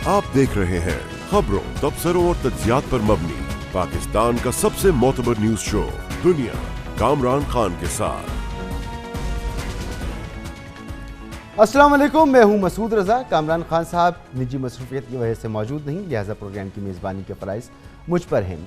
आप देख रहे हैं खबरों, तबसरों और तज्जियात पर मबनी पाकिस्तान का सबसे मोतबर न्यूज शो दुनिया, कामरान खान के साथ। अस्सलाम वालेकुम, मैं हूं मसूद रजा। कामरान खान साहब निजी मसरूफियत की वजह से मौजूद नहीं, लिहाजा प्रोग्राम की मेज़बानी के फ़राइज़ मुझ पर हैं।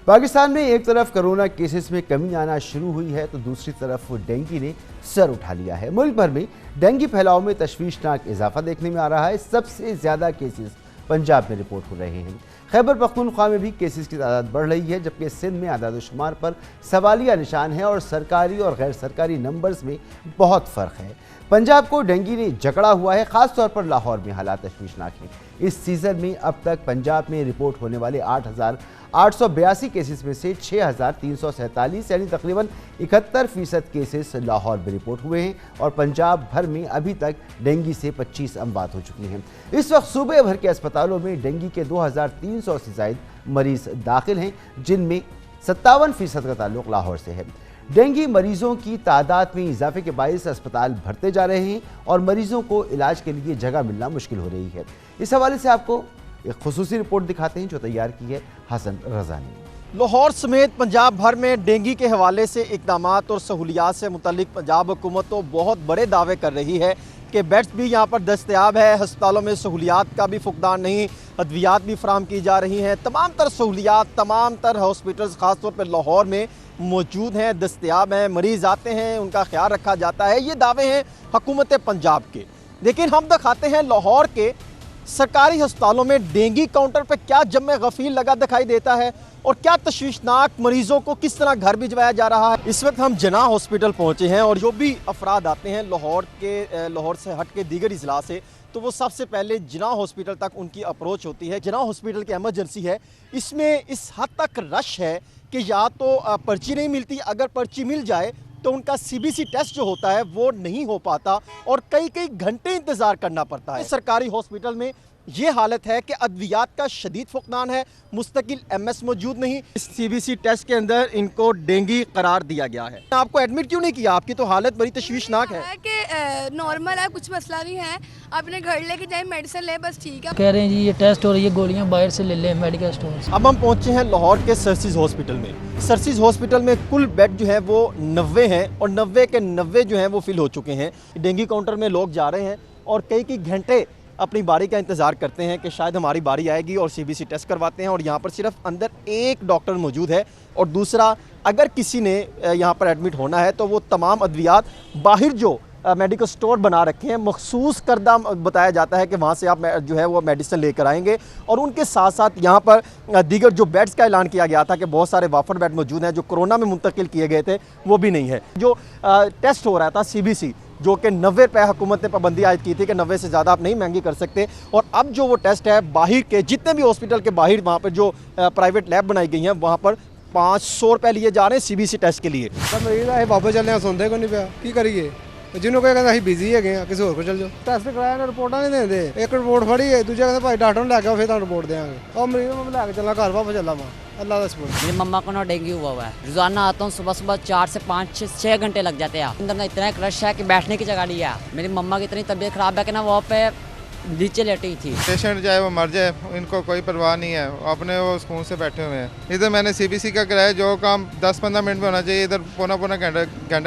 पाकिस्तान में एक तरफ कोरोना केसेस में कमी आना शुरू हुई है तो दूसरी तरफ डेंगू ने सर उठा लिया है। मुल्क भर में डेंगू फैलाव में तशवीशनाक इजाफा देखने में आ रहा है। सबसे ज़्यादा केसेस पंजाब में रिपोर्ट हो रहे हैं। खैबर पख्तूनख्वा में भी केसेस की तादाद बढ़ रही है, जबकि सिंध में आदाद-ओ-शुमार पर सवालिया निशान है और सरकारी और गैर सरकारी नंबर्स में बहुत फ़र्क है। पंजाब को डेंगू ने जकड़ा हुआ है, ख़ास तौर पर लाहौर में हालात तशवीशनाक हैं। इस सीज़न में अब तक पंजाब में रिपोर्ट होने वाले 8,882 केसेस में से 6,347 यानी तकरीबन 71% केसेस लाहौर में रिपोर्ट हुए हैं और पंजाब भर में अभी तक डेंगू से 25 अमवात हो चुकी हैं। इस वक्त सूबे भर के अस्पतालों में डेंगू के 2,300 से ज़ायद मरीज़ दाखिल हैं, जिनमें 57% का ताल्लुक़ लाहौर से है। डेंगू मरीजों की तादाद में इजाफे के बायस अस्पताल भरते जा रहे हैं और मरीजों को इलाज के लिए जगह मिलना मुश्किल हो रही है। इस हवाले से आपको एक खुसूसी रिपोर्ट दिखाते हैं जो तैयार की है हसन रजा ने। लाहौर समेत पंजाब भर में डेंगू के हवाले से इक़दामात और सहूलियात से मुतल्लिक पंजाब हुकूमत तो बहुत बड़े दावे कर रही है कि बेड्स भी यहाँ पर दस्तयाब है, हस्पतालों में सहूलियात का भी फुकदान नहीं, अद्वियात भी फराम की जा रही हैं, तमाम तर सहूलियात, तमाम तर हॉस्पिटल्स ख़ास तौर पर लाहौर में मौजूद हैं, दस्तयाब हैं, मरीज़ आते हैं, उनका ख्याल रखा जाता है। ये दावे हैं हुकूमत पंजाब के। लेकिन हम दिखाते हैं लाहौर के सरकारी अस्पतालों में डेंगू काउंटर पर क्या जम गफील लगा दिखाई देता है और क्या तशवीशनाक मरीजों को किस तरह घर भिजवाया जा रहा है। इस वक्त हम जना हॉस्पिटल पहुंचे हैं और जो भी अफराद आते हैं लाहौर से हट के दीगर इजला से, तो वो सबसे पहले जना हॉस्पिटल तक उनकी अप्रोच होती है। जना हॉस्पिटल की एमरजेंसी है, इसमें इस हद तक रश है कि या तो पर्ची नहीं मिलती, अगर पर्ची मिल जाए तो उनका सीबीसी टेस्ट जो होता है वो नहीं हो पाता और कई घंटे इंतज़ार करना पड़ता है। सरकारी हॉस्पिटल में ये हालत है कि अद्वियात का शदीद फुकदान है, मुस्तकिल एमएस मौजूद नहीं। इस सीबीसी टेस्ट के अंदर इनको डेंगू करार दिया गया है। आपको एडमिट क्यों नहीं किया? आपकी तो हालत बड़ी तशवीशनाक है कि नॉर्मल है, कुछ मसला नहीं है, अपने घर लेके जाए, मेडिसिन ले, बस ठीक है। कह रहे हैं जी ये टेस्ट हो रही है, गोलियां बाहर से ले लें मेडिकल स्टोर से। अब हम पहुंचे हैं लाहौर के सर्सिस हॉस्पिटल में। सर्सिस हॉस्पिटल में कुल बेड जो है वो 90 हैं और 90 के 90 जो हैं वो फिल हो चुके हैं। डेंगू काउंटर में लोग जा रहे हैं और कई घंटे अपनी बारी का इंतज़ार करते हैं कि शायद हमारी बारी आएगी और सीबीसी टेस्ट करवाते हैं। और यहाँ पर सिर्फ अंदर एक डॉक्टर मौजूद है और दूसरा, अगर किसी ने यहाँ पर एडमिट होना है तो वो तमाम अद्वियात बाहर जो मेडिकल स्टोर बना रखे हैं, मखसूस करदा बताया जाता है कि वहाँ से आप जो है वो मेडिसिन लेकर आएंगे। और उनके साथ साथ यहाँ पर दीगर जो बेड्स का ऐलान किया गया था कि बहुत सारे वाफर बेड मौजूद हैं जो कोरोना में मुंतकिल किए गए थे, वो भी नहीं है। जो टेस्ट हो रहा था सीबीसी, जो कि 90 रुपये हुकूमत ने पाबंदी आयद की थी कि 90 से ज़्यादा आप नहीं महंगी कर सकते, और अब जो वो टेस्ट है बाहर के जितने भी हॉस्पिटल के बाहर वहाँ पर जो प्राइवेट लैब बनाई गई हैं वहाँ पर 500 रुपये लिए जा रहे हैं सीबीसी टेस्ट के लिए। मरीज आए वापस चलने सुनते को नहीं पाया की करिए, जिन्होंने कहते ਅਸੀਂ ਬਿਜ਼ੀ ਹੈਗੇ ਆ, ਕਿਸੇ ਹੋਰ ਕੋਲ ਚਲ ਜਾਓ। ਟੈਸਟ ਕਰਾਇਆ ਨਾ, ਰਿਪੋਰਟਾਂ ਨਹੀਂ ਦਿੰਦੇ। ਇੱਕ ਰਿਪੋर्ट ਫੜੀ ਹੈ, ਦੂਜਾ ਕਹਿੰਦੇ ਭਾਈ ਡਾਕਟਰ ਨੂੰ ਲੈ ਕੇ ਆਓ ਫਿਰ ਤੁਹਾਨੂੰ ਰਿਪੋर्ट ਦੇਵਾਂਗੇ। ਉਹ ਮਰੀਜ਼ ਨੂੰ ਲੈ ਕੇ ਚੱਲਣਾ ਘਰ ਵਾਪਸ ਚੱਲਾਂ मैं, अल्लाह का शुक्र। मेरी मम्मा को ना डेंगू हुआ है, रोजाना आता हूँ सुबह 4 से 5-6 घंटे लग जाते हैं। अंदर ना इतना एक रश है कि बैठने की जगह नहीं है। मेरी मम्मा की इतनी तबीयत खराब है कि ना वहाँ पे नीचे लेटी थी। पेशेंट चाहे वो मर जाए, इनको कोई परवाह नहीं है, अपने वो सुकून से बैठे हुए हैं। इधर मैंने सीबीसी का कराया, जो काम 10-15 मिनट में होना चाहिए इधर पौना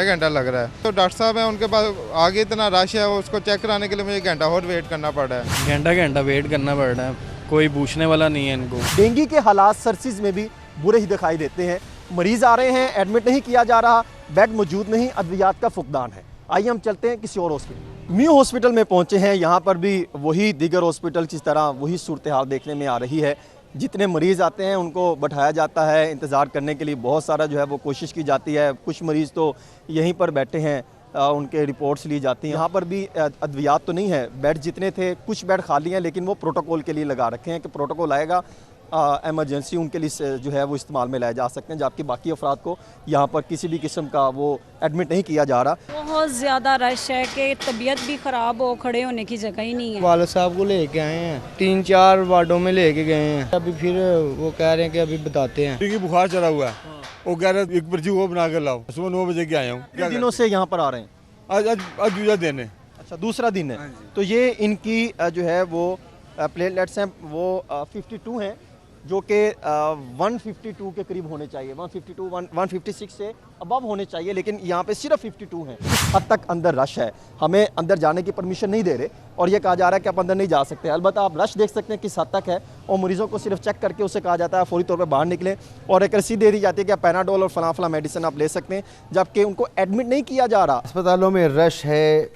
घंटा लग रहा है। तो डॉक्टर साहब हैं, उनके पास आगे इतना रश है, उसको चेक कराने के लिए मुझे घंटा और वेट करना पड़ रहा है। घंटा वेट करना पड़ रहा है, कोई पूछने वाला नहीं है इनको। डेंगू के हालात सर्सिस में भी बुरे ही दिखाई देते हैं। मरीज आ रहे हैं, एडमिट नहीं किया जा रहा, बेड मौजूद नहीं, अद्वियात का फुकदान है। आइए हम चलते हैं किसी और हॉस्पिटल। म्यू हॉस्पिटल में पहुंचे हैं। यहाँ पर भी वही दीगर हॉस्पिटल की तरह वही सूरत हाल देखने में आ रही है। जितने मरीज़ आते हैं उनको बैठाया जाता है, इंतज़ार करने के लिए बहुत सारा जो है वो कोशिश की जाती है। कुछ मरीज़ तो यहीं पर बैठे हैं, उनके रिपोर्ट्स ली जाती हैं। यहाँ पर भी अद्वियात तो नहीं है, बेड जितने थे कुछ बेड खाली हैं, लेकिन वो प्रोटोकॉल के लिए लगा रखे हैं कि प्रोटोकॉल आएगा एमरजेंसी उनके लिए जो है वो इस्तेमाल में लाए जा सकते हैं, जबकि बाकी अफराद को यहाँ पर किसी भी किस्म का वो एडमिट नहीं किया जा रहा। बहुत ज़्यादा रश है कि तबीयत भी ख़राब हो, खड़े होने की जगह ही नहीं है। वाले साहब को लेके आए हैं, 3-4 वार्डों में लेके गए हैं, अभी फिर वो कह रहे हैं कि अभी बताते हैं क्योंकि बुखार चढ़ा हुआ है। वो कह रहे एक पर्ची वो बना कर लाओ। सुबह 9 बजे के आया हूँ। कितने दिनों से यहाँ पर आ रहे हैं? आज दूसरा दिन है। अच्छा, दूसरा दिन है। तो ये इनकी जो है वो प्लेटलेट्स हैं वो 52 हैं, जो कि 152 के करीब होने चाहिए, 152 156 से अबव होने चाहिए, लेकिन यहाँ पे सिर्फ 52 हैं। इस हद तक अंदर रश है, हमें अंदर जाने की परमिशन नहीं दे रहे और ये कहा जा रहा है कि आप अंदर नहीं जा सकते। अलबत्ता आप रश देख सकते हैं किस हद तक है, और मरीज़ों को सिर्फ चेक करके उससे कहा जाता है फौरी तौर पर बाहर निकलें, और एक रसीद दे दी जाती है कि आप पैनाडोल और फलां मेडिसिन आप ले सकते हैं, जबकि उनको एडमिट नहीं किया जा रहा। अस्पतालों में रश है,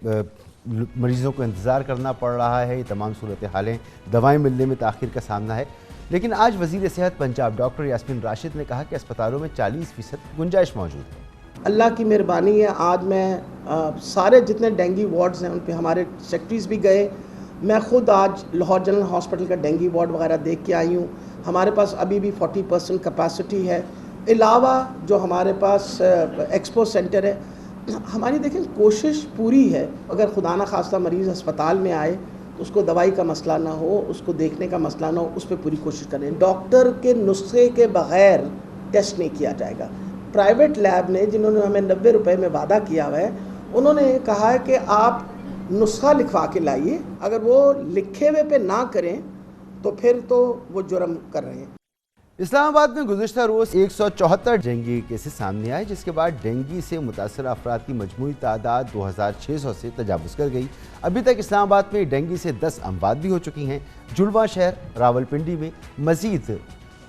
मरीज़ों को इंतज़ार करना पड़ रहा है, ये तमाम सूरत हालें, दवाएं मिलने में ताख़ीर का सामना है। लेकिन आज वज़ीर सेहत पंजाब डॉक्टर यास्मीन राशिद ने कहा कि अस्पतालों में 40% गुंजाइश मौजूद है। अल्लाह की मेहरबानी है, आज मैं सारे जितने डेंगू वार्ड्स हैं उन पे हमारे सेक्रेटरीज़ भी गए, मैं ख़ुद आज लाहौर जनरल हॉस्पिटल का डेंगू वार्ड वगैरह देख के आई हूँ। हमारे पास अभी भी 40% कैपेसिटी है। अलावा जो हमारे पास एक्सपो सेंटर है, हमारी देखें कोशिश पूरी है, अगर खुदा ना खास्ता मरीज़ अस्पताल में आए तो उसको दवाई का मसला ना हो, उसको देखने का मसला ना हो, उस पर पूरी कोशिश करें। डॉक्टर के नुस्खे के बग़ैर टेस्ट नहीं किया जाएगा। प्राइवेट लैब ने जिन्होंने हमें 90 रुपए में वादा किया हुआ है, उन्होंने कहा है कि आप नुस्खा लिखवा के लाइए, अगर वो लिखे हुए पे ना करें तो फिर तो वो जुर्म कर रहे हैं। इस्लामाबाद में गुज़िश्ता रोज़ 174 डेंगू केसेस सामने आए, जिसके बाद डेंगू से मुतासर अफराद की मजमूई तादाद 2600 से तजावुज़ कर गई। अभी तक इस्लामाबाद में डेंगू से 10 अमवात भी हो चुकी हैं। जुड़वा शहर रावलपिंडी में मज़ीद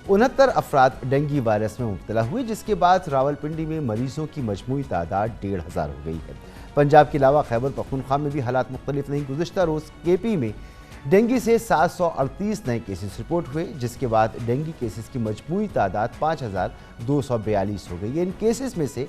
69 अफराद डेंगू वायरस में मुब्तला हुए, जिसके बाद रावलपिंडी में मरीज़ों की मजमूई तादाद 1500 हो गई है। पंजाब के अलावा खैबर पख्तूनख्वा में भी हालात मुख्तलिफ नहीं। गुज़िश्ता रोज़ केपी में डेंगू से 738 नए केसेस रिपोर्ट हुए, जिसके बाद डेंगू केसेस की मजमूई तादाद 5242 हो गई है। इन केसेस में से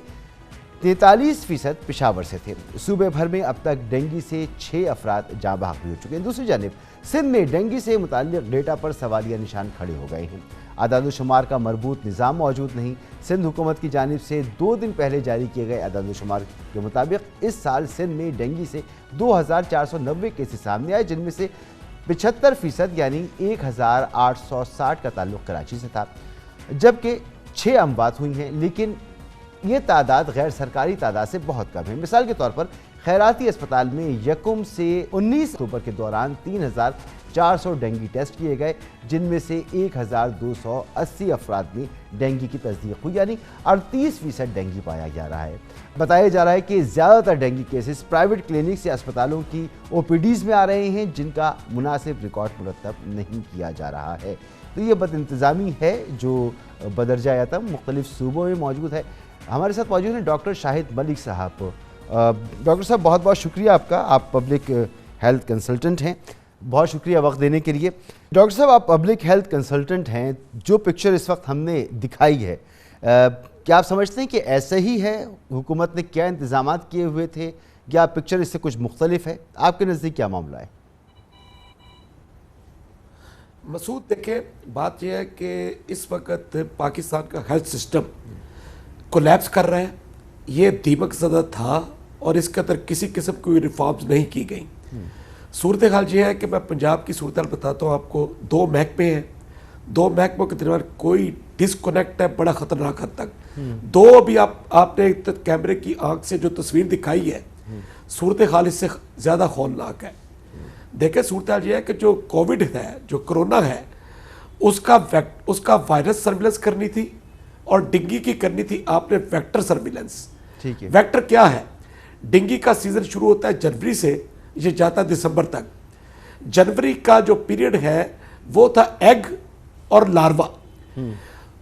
43% पेशावर से थे। सूबे भर में अब तक डेंगू से 6 अफराद जाँ बहक भी हो चुके हैं। दूसरी जानिब सिंध में डेंगू से मुताल्लिक़ डेटा पर सवालिया निशान खड़े हो गए हैं। आदाद-ओ-शुमार का मरबूत निज़ाम मौजूद नहीं। सिंध हुकूमत की जानिब से 2 दिन पहले जारी किए गए आदाद-ओ-शुमार के मुताबिक इस साल सिंध में डेंगू से 2490 केसेस सामने आए, जिनमें से 75% यानी 1860 का ताल्लुक़ कराची से था, जबकि 6 अमवात हुई हैं। लेकिन ये तादाद गैर सरकारी तादाद से बहुत कम है। मिसाल के तौर पर खैराती अस्पताल में यकम से 19 अक्टूबर के दौरान 3400 डेंगू टेस्ट किए गए, जिनमें से 1280 अफराद में डेंगू की तस्दीक हुई, यानी 38% डेंगू पाया जा रहा है। बताया जा रहा है कि ज़्यादातर डेंगू केसेस प्राइवेट क्लिनिक से अस्पतालों की ओपीडीज़ में आ रहे हैं, जिनका मुनासिब रिकॉर्ड मुरतब नहीं किया जा रहा है। तो ये बदइंतज़ामी है जो बदरजा आतम मुख्तलिफ सूबों में मौजूद है। हमारे साथ मौजूद हैं डॉक्टर शाहिद मलिक साहब। डॉक्टर साहब, बहुत बहुत शुक्रिया आपका, आप पब्लिक हेल्थ कंसल्टेंट हैं, बहुत शुक्रिया वक्त देने के लिए। डॉक्टर साहब, आप पब्लिक हेल्थ कंसल्टेंट हैं, जो पिक्चर इस वक्त हमने दिखाई है, क्या आप समझते हैं कि ऐसे ही है? हुकूमत ने क्या इंतजाम किए हुए थे, या पिक्चर इससे कुछ मुख्तलिफ है? आपके नज़दीक क्या मामला है? मसूद, देखें, बात यह है कि इस वक्त पाकिस्तान का हेल्थ सिस्टम कोलैप्स कर रहा है। ये दीमक ज़दा था और इसके अंदर किसी किस्म की रिफॉर्म्स नहीं की गई। सूरत हाल ये है कि मैं पंजाब की सूरत हाल बताता हूँ आपको। 2 महकमे हैं, 2 महकमों के दरमियान कोई डिसकनेक्ट है बड़ा ख़तरनाक हद तक। 2 अभी आपने कैमरे की आंख से जो तस्वीर दिखाई है, सूरत हाल इससे ज़्यादा खौफनाक है। देखें, सूरत हाल ये है कि जो कोविड है, जो कोरोना है, उसका वायरस सर्विलेंस करनी थी और डेंगू की करनी थी आपने वेक्टर सर्विलेंस। ठीक है। वेक्टर क्या है? डेंगू का सीजन शुरू होता है जनवरी से, ये जाता है दिसंबर तक। जनवरी का जो पीरियड है वो था एग और लार्वा,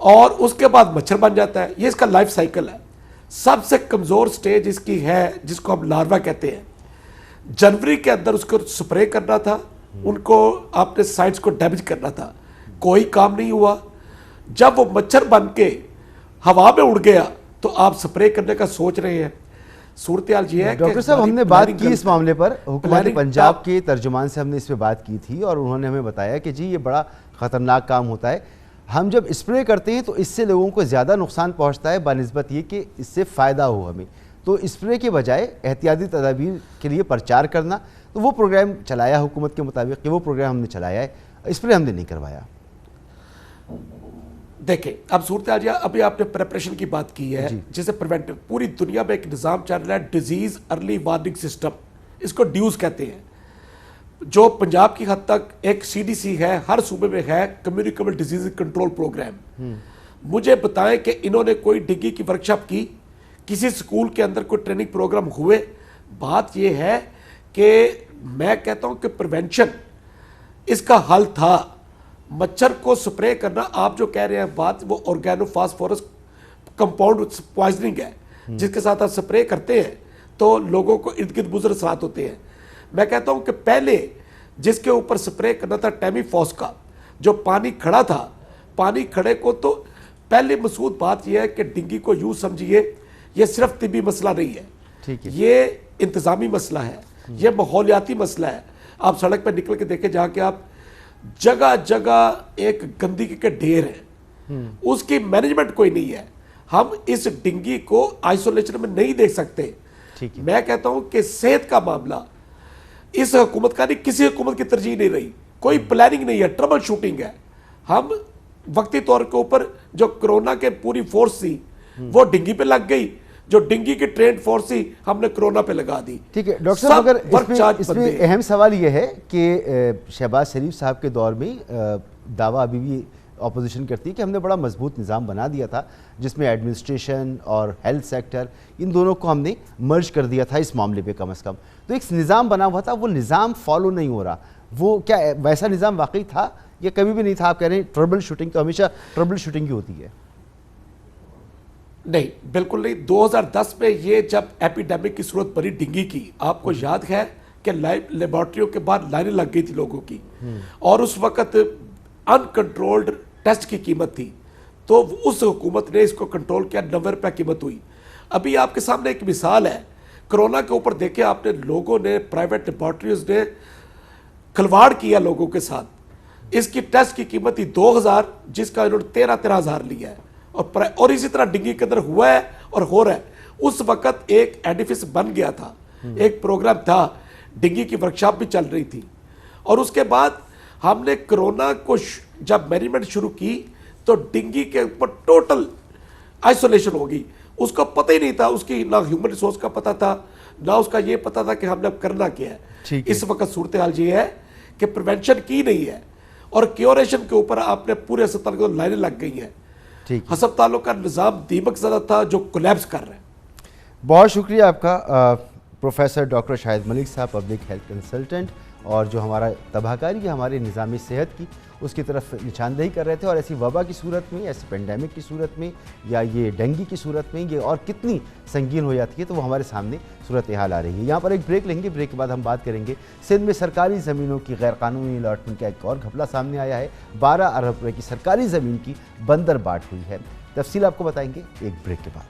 और उसके बाद मच्छर बन जाता है। ये इसका लाइफ साइकिल है। सबसे कमजोर स्टेज इसकी है जिसको हम लार्वा कहते हैं। जनवरी के अंदर उसको स्प्रे करना था, उनको आपने साइट्स को डैमेज करना था, कोई काम नहीं हुआ। जब वो मच्छर बन के हवा में उड़ गया तो आप स्प्रे करने का सोच रहे हैं। सूरत हाल ये है। डॉक्टर साहब, हमने बात की इस मामले पर, हुकूमत पंजाब के तर्जुमान से हमने इस पर बात की थी और उन्होंने हमें बताया कि जी ये बड़ा ख़तरनाक काम होता है। हम जब स्प्रे करते हैं तो इससे लोगों को ज़्यादा नुकसान पहुंचता है बनिस्बत ये कि इससे फ़ायदा हो हमें। तो स्प्रे के बजाय एहतियाती तदाबीर के लिए प्रचार करना, तो वो प्रोग्राम चलाया हुकूमत के मुताबिक कि वो प्रोग्राम हमने चलाया है, स्प्रे हमने नहीं करवाया। देखें, अब सूरत हाल, अभी आपने प्रिपरेशन की बात की है, जिसे प्रिवेंटिव, पूरी दुनिया में एक निज़ाम चल रहा है, डिजीज़ अर्ली वार्निंग सिस्टम, इसको ड्यूज कहते हैं। जो पंजाब की हद तक एक CDC है, हर सूबे में है कम्युनिकेबल डिजीज कंट्रोल प्रोग्राम। मुझे बताएं कि इन्होंने कोई डिग्गी की वर्कशॉप की, किसी स्कूल के अंदर कोई ट्रेनिंग प्रोग्राम हुए? बात यह है कि मैं कहता हूं कि प्रिवेंशन इसका हल था। मच्छर को स्प्रे करना, आप जो कह रहे हैं बात, वो ऑर्गेनोफॉस्फोरस कंपाउंड पॉइजनिंग है, जिसके साथ आप स्प्रे करते हैं तो लोगों को इर्द गिर्द मुज़र असरात होते हैं। मैं कहता हूं कि पहले जिसके ऊपर स्प्रे करना था टेमीफॉस का, जो पानी खड़ा था, पानी खड़े को तो पहले मसूद बात यह है कि डेंगू को यूं समझिए ये सिर्फ तिब्बी मसला नहीं है, ठीक है, ये इंतज़ामी मसला है, ये माहौलियाती मसला है। आप सड़क पर निकल के देखें, जहाँ के आप जगह जगह एक गंदगी के ढेर हैं, उसकी मैनेजमेंट कोई नहीं है। हम इस डेंगू को आइसोलेशन में नहीं देख सकते। मैं कहता हूं कि सेहत का मामला इस हुकूमत का नहीं, किसी हुकूमत की तरजीह नहीं रही, कोई प्लानिंग नहीं है, ट्रबल शूटिंग है। हम वक्ती तौर के ऊपर जो कोरोना के पूरी फोर्स थी वो डेंगू पे लग गई, जो डेंगू की ट्रेंड फोर्स थी हमने कोरोना पे लगा दी। ठीक है डॉक्टर साहब, अगर इसमें अहम सवाल यह है कि शहबाज शरीफ साहब के दौर में दावा अभी भी अपोजिशन करती है कि हमने बड़ा मजबूत निज़ाम बना दिया था, जिसमें एडमिनिस्ट्रेशन और हेल्थ सेक्टर इन दोनों को हमने मर्ज कर दिया था इस मामले पे कम से कम। तो एक निज़ाम बना हुआ था, वो निज़ाम फॉलो नहीं हो रहा। वो क्या वैसा निज़ाम वाकई था या कभी भी नहीं था? आप कह रहे हैं ट्रबल शूटिंग तो हमेशा ट्रबल शूटिंग ही होती है। नहीं, बिल्कुल नहीं। 2010 में ये जब एपिडेमिक की सूरत पड़ी डेंगू की, आपको याद है कि लेबॉर्ट्रियों के बाद लाइनें लग गई थी लोगों की, और उस वक्त अनकंट्रोल्ड टेस्ट की कीमत थी, तो उस हुकूमत ने इसको कंट्रोल किया, 90 रुपये कीमत हुई। अभी आपके सामने एक मिसाल है, कोरोना के ऊपर देखे आपने, लोगों ने, प्राइवेट लेबॉर्ट्रीज ने खिलवाड़ किया लोगों के साथ। इसकी टेस्ट की कीमत थी 2000, जिसका इन्होंने 13,000 लिया है, और इसी तरह डेंगू के अंदर हुआ है और हो रहा है। उस वक्त एक एडिफिस बन गया था, एक प्रोग्राम था, डेंगू की वर्कशॉप भी चल रही थी, और उसके बाद हमने कोरोना को जब मैनेजमेंट शुरू की तो डेंगू के ऊपर टोटल आइसोलेशन हो गई। उसको पता ही नहीं था, उसकी ना ह्यूमन रिसोर्स का पता था, ना उसका ये पता था कि हमने अब करना क्या है। इस वक्त सूरत हाल ये है कि प्रिवेंशन की नहीं है, और क्योरेशन के ऊपर आपने पूरे अस्पताल को लाइनें लग गई हैं। अस्पतालों का निज़ाम दीमक ज़दा था जो कोलैप्स कर रहे हैं। बहुत शुक्रिया आपका प्रोफेसर डॉक्टर शाहिद मलिक साहब, पब्लिक हेल्थ कंसल्टेंट, और जो हमारा तबाहकारी है हमारे निज़ाम सेहत की, उसकी तरफ निशानदेही कर रहे थे। और ऐसी वबा की सूरत में, ऐसे पेंडेमिक की सूरत में, या ये डेंगू की सूरत में ये और कितनी संगीन हो जाती है, तो वो हमारे सामने सूरत हाल आ रही है। यहाँ पर एक ब्रेक लेंगे, ब्रेक के बाद हम बात करेंगे सिंध में सरकारी ज़मीनों की गैरकानूनी अलॉटमेंट का एक और घपला सामने आया है। 12 अरब रुपये की सरकारी ज़मीन की बंदर बाट हुई है। तफसील आपको बताएंगे एक ब्रेक के बाद।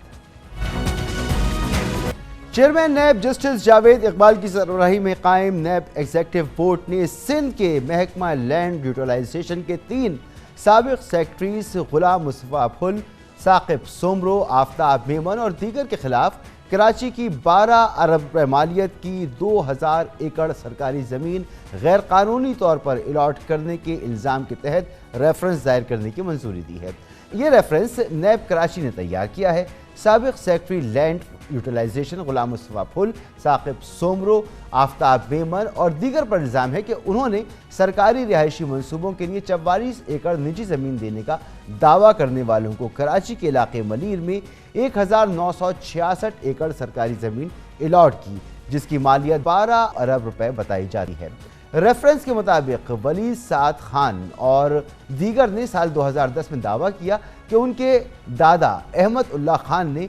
चेयरमैन नैब जस्टिस जावेद इकबाल की सरबराही में कायम नैब एग्जीक्यूटिव बोर्ड ने सिंध के महकमा लैंड यूटिलाइजेशन के 3 साबिक सेक्रेटरीज गुलाम मुस्तफा फुल, साकिब सोमरो, आफ्ताब मेमन और दीगर के खिलाफ कराची की 12 अरब रुपये मालियत की 2000 एकड़ सरकारी ज़मीन गैर कानूनी तौर पर अलॉट करने के इल्ज़ाम के तहत रेफरेंस दायर करने की मंजूरी दी है। ये रेफरेंस नैब कराची ने तैयार किया है। साबिक secretary land utilisation Ghulam Mustafa full, Saqib Soomro, Aftab Memon और दीगर पर इल्ज़ाम है कि उन्होंने सरकारी रिहायशी मंसूबों के लिए 44 एकड़ निजी ज़मीन देने का दावा करने वालों को कराची के इलाके मलीर में 1966 एकड़ सरकारी ज़मीन अलॉट की, जिसकी मालियत 12 अरब रुपए बताई जा रही है। रेफरेंस के मुताबिक वली साद खान और दीगर ने साल 2010 में दावा किया कि उनके दादा अहमद उल्ला खान ने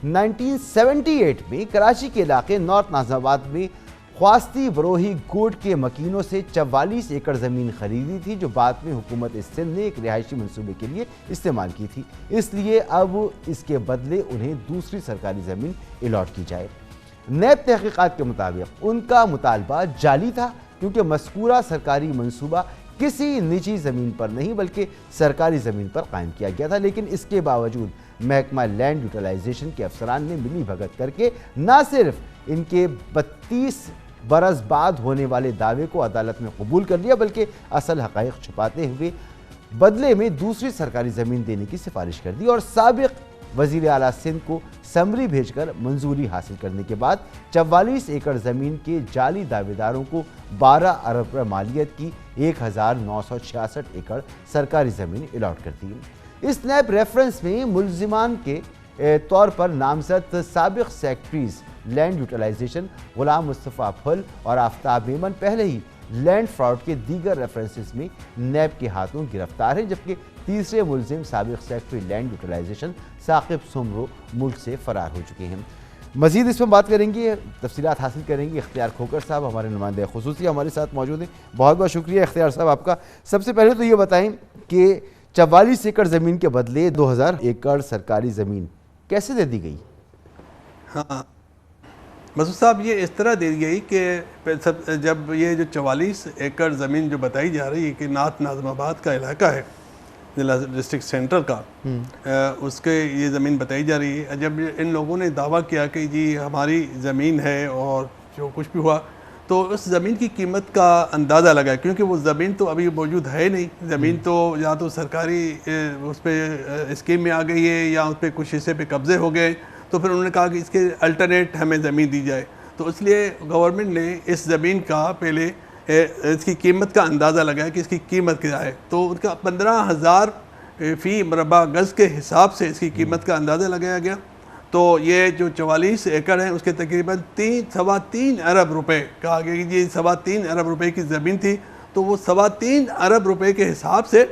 1978 में कराची के इलाके नॉर्थ नाज़िमाबाद में ख्वास्ती बरोही गोट के मकीनों से 44 एकड़ ज़मीन खरीदी थी, जो बाद में हुकूमत सिंध ने एक रिहायशी मंसूबे के लिए इस्तेमाल की थी। इसलिए अब इसके बदले उन्हें दूसरी सरकारी ज़मीन अलॉट की जाए। नैब तहकीकात के मुताबिक उनका मुतालबा जाली था, क्योंकि मज़कूरा सरकारी मंसूबा किसी निजी ज़मीन पर नहीं बल्कि सरकारी ज़मीन पर कायम किया गया था। लेकिन इसके बावजूद महकमा लैंड यूटिलाइजेशन के अफसरान ने मिली भगत करके न सिर्फ इनके 32 बरस बाद होने वाले दावे को अदालत में कबूल कर लिया, बल्कि असल हक़ाइक़ छुपाते हुए बदले में दूसरी सरकारी ज़मीन देने की सिफारिश कर दी और साबिक वजीर आला सिंध को समरी भेजकर मंजूरी हासिल करने के बाद 44 एकड़ ज़मीन के जाली दावेदारों को 12 अरब रुपये मालियत की 1966 एकड़ सरकारी ज़मीन अलॉट कर दी। इस नैब रेफरेंस में मुलजिमान के तौर पर नामजद साबिक सेक्रेटरीज लैंड यूटिलाइजेशन गुलाम मुस्तफ़ा फुल और आफ्ताब मेमन पहले ही लैंड फ्रॉड के दीगर रेफरेंसेस में नैब के हाथों गिरफ्तार हैं, जबकि तीसरे मुलजिम साबिक secretary land utilization Saqib Soomro मुल्क से फरार हो चुके हैं। मजीद इस पर बात करेंगे, तफसीलात हासिल करेंगे। इख्तियार खोकर साहब हमारे नुमाइंदे खुसूसी हमारे साथ मौजूद हैं। बहुत बहुत शुक्रिया इख्तियार साहब आपका। सबसे पहले तो ये बताएं कि 44 एकड़ ज़मीन के बदले 2000 एकड़ सरकारी ज़मीन कैसे दे दी गई? हाँ मसूद साहब, ये इस तरह दी गई कि जब ये जो 44 एकड़ ज़मीन जो बताई जा रही है कि नाथ नाज़माबाद का इलाका है जिला डिस्ट्रिक्ट सेंटर का, उसके ये ज़मीन बताई जा रही है। जब इन लोगों ने दावा किया कि जी हमारी ज़मीन है और जो कुछ भी हुआ, तो उस ज़मीन की कीमत का अंदाज़ा लगा, क्योंकि वो ज़मीन तो अभी मौजूद है नहीं। ज़मीन तो या तो सरकारी उस पर स्कीम में आ गई है या उस पर कुछ हिस्से पे कब्ज़े हो गए, तो फिर उन्होंने कहा कि इसके अल्टरनेट हमें ज़मीन दी जाए। तो इसलिए गवर्नमेंट ने इस ज़मीन का पहले इसकी कीमत का अंदाज़ा लगाया कि इसकी कीमत क्या है। तो उनका 15,000 फ़ी मरबा गज़ के हिसाब से इसकी कीमत का अंदाज़ा लगाया गया। तो ये जो 44 एकड़ हैं उसके तकरीबन 3.25 अरब रुपए कहा गया कि ये 3.25 अरब रुपए की ज़मीन थी। तो वो 3.25 अरब रुपए के हिसाब से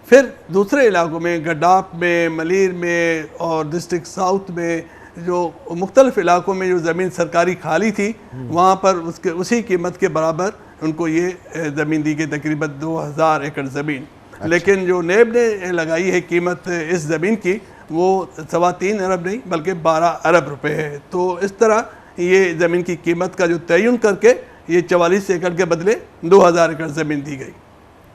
फिर दूसरे इलाकों में, गड्डाफ में, मलीर में और डिस्ट्रिक्ट साउथ में, जो मुख्तलिफ इलाकों में जो ज़मीन सरकारी खाली थी, वहाँ पर उसके उसी कीमत के बराबर उनको ये ज़मीन दी गई, तकरीबन 2000 एकड़ ज़मीन। लेकिन जो नेब ने लगाई है कीमत इस ज़मीन की, वो 3.25 अरब नहीं बल्कि 12 अरब रुपए है। तो इस तरह ये ज़मीन की कीमत का जो तयन करके ये 44 एकड़ के बदले 2000 एकड़ ज़मीन दी गई।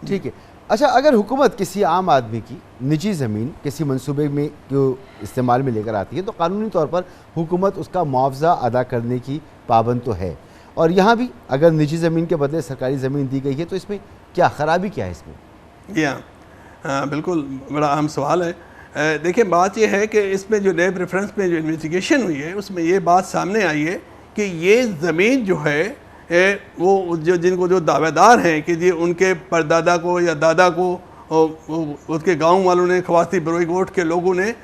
ठीक है। अच्छा, अगर हुकूमत किसी आम आदमी की निजी ज़मीन किसी मंसूबे में जो इस्तेमाल में लेकर आती है, तो कानूनी तौर पर हुकूमत उसका मुआवजा अदा करने की पाबंद तो है, और यहाँ भी अगर निजी ज़मीन के बदले सरकारी ज़मीन दी गई है, तो इसमें क्या ख़राबी क्या है इसमें? जी हाँ, बिल्कुल बड़ा अहम सवाल है। देखिए, बात यह है कि इसमें जो नैब रेफरेंस में जो इन्वेस्टिगेशन हुई है उसमें ये बात सामने आई है कि ये ज़मीन जो है वो जिनको जो दावेदार हैं कि जी उनके परदादा को या दादा को उसके गांव वालों ने, खवासी बरोई गोट के लोगों ने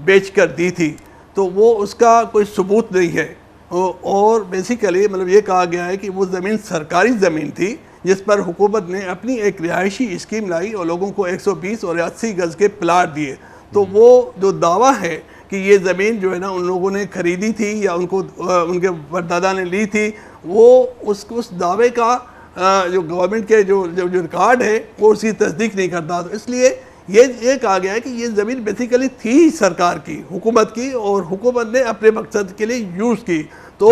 बेच कर दी थी, तो वो उसका कोई सबूत नहीं है। और बेसिकली मतलब ये कहा गया है कि वो ज़मीन सरकारी ज़मीन थी जिस पर हुकूमत ने अपनी एक रिहायशी स्कीम लाई और लोगों को 120 और 80 गज़ के प्लाट दिए। तो वो जो दावा है कि ये ज़मीन जो है ना उन लोगों ने ख़रीदी थी या उनको उनके परदादा ने ली थी, वो उस दावे का जो गवर्नमेंट के जो रिकॉर्ड है वो उसकी तस्दीक नहीं करता। तो इसलिए ये कहा गया है कि ये ज़मीन बेसिकली थी सरकार की, हुकूमत की, और हुकूमत ने अपने मकसद के लिए यूज़ की। तो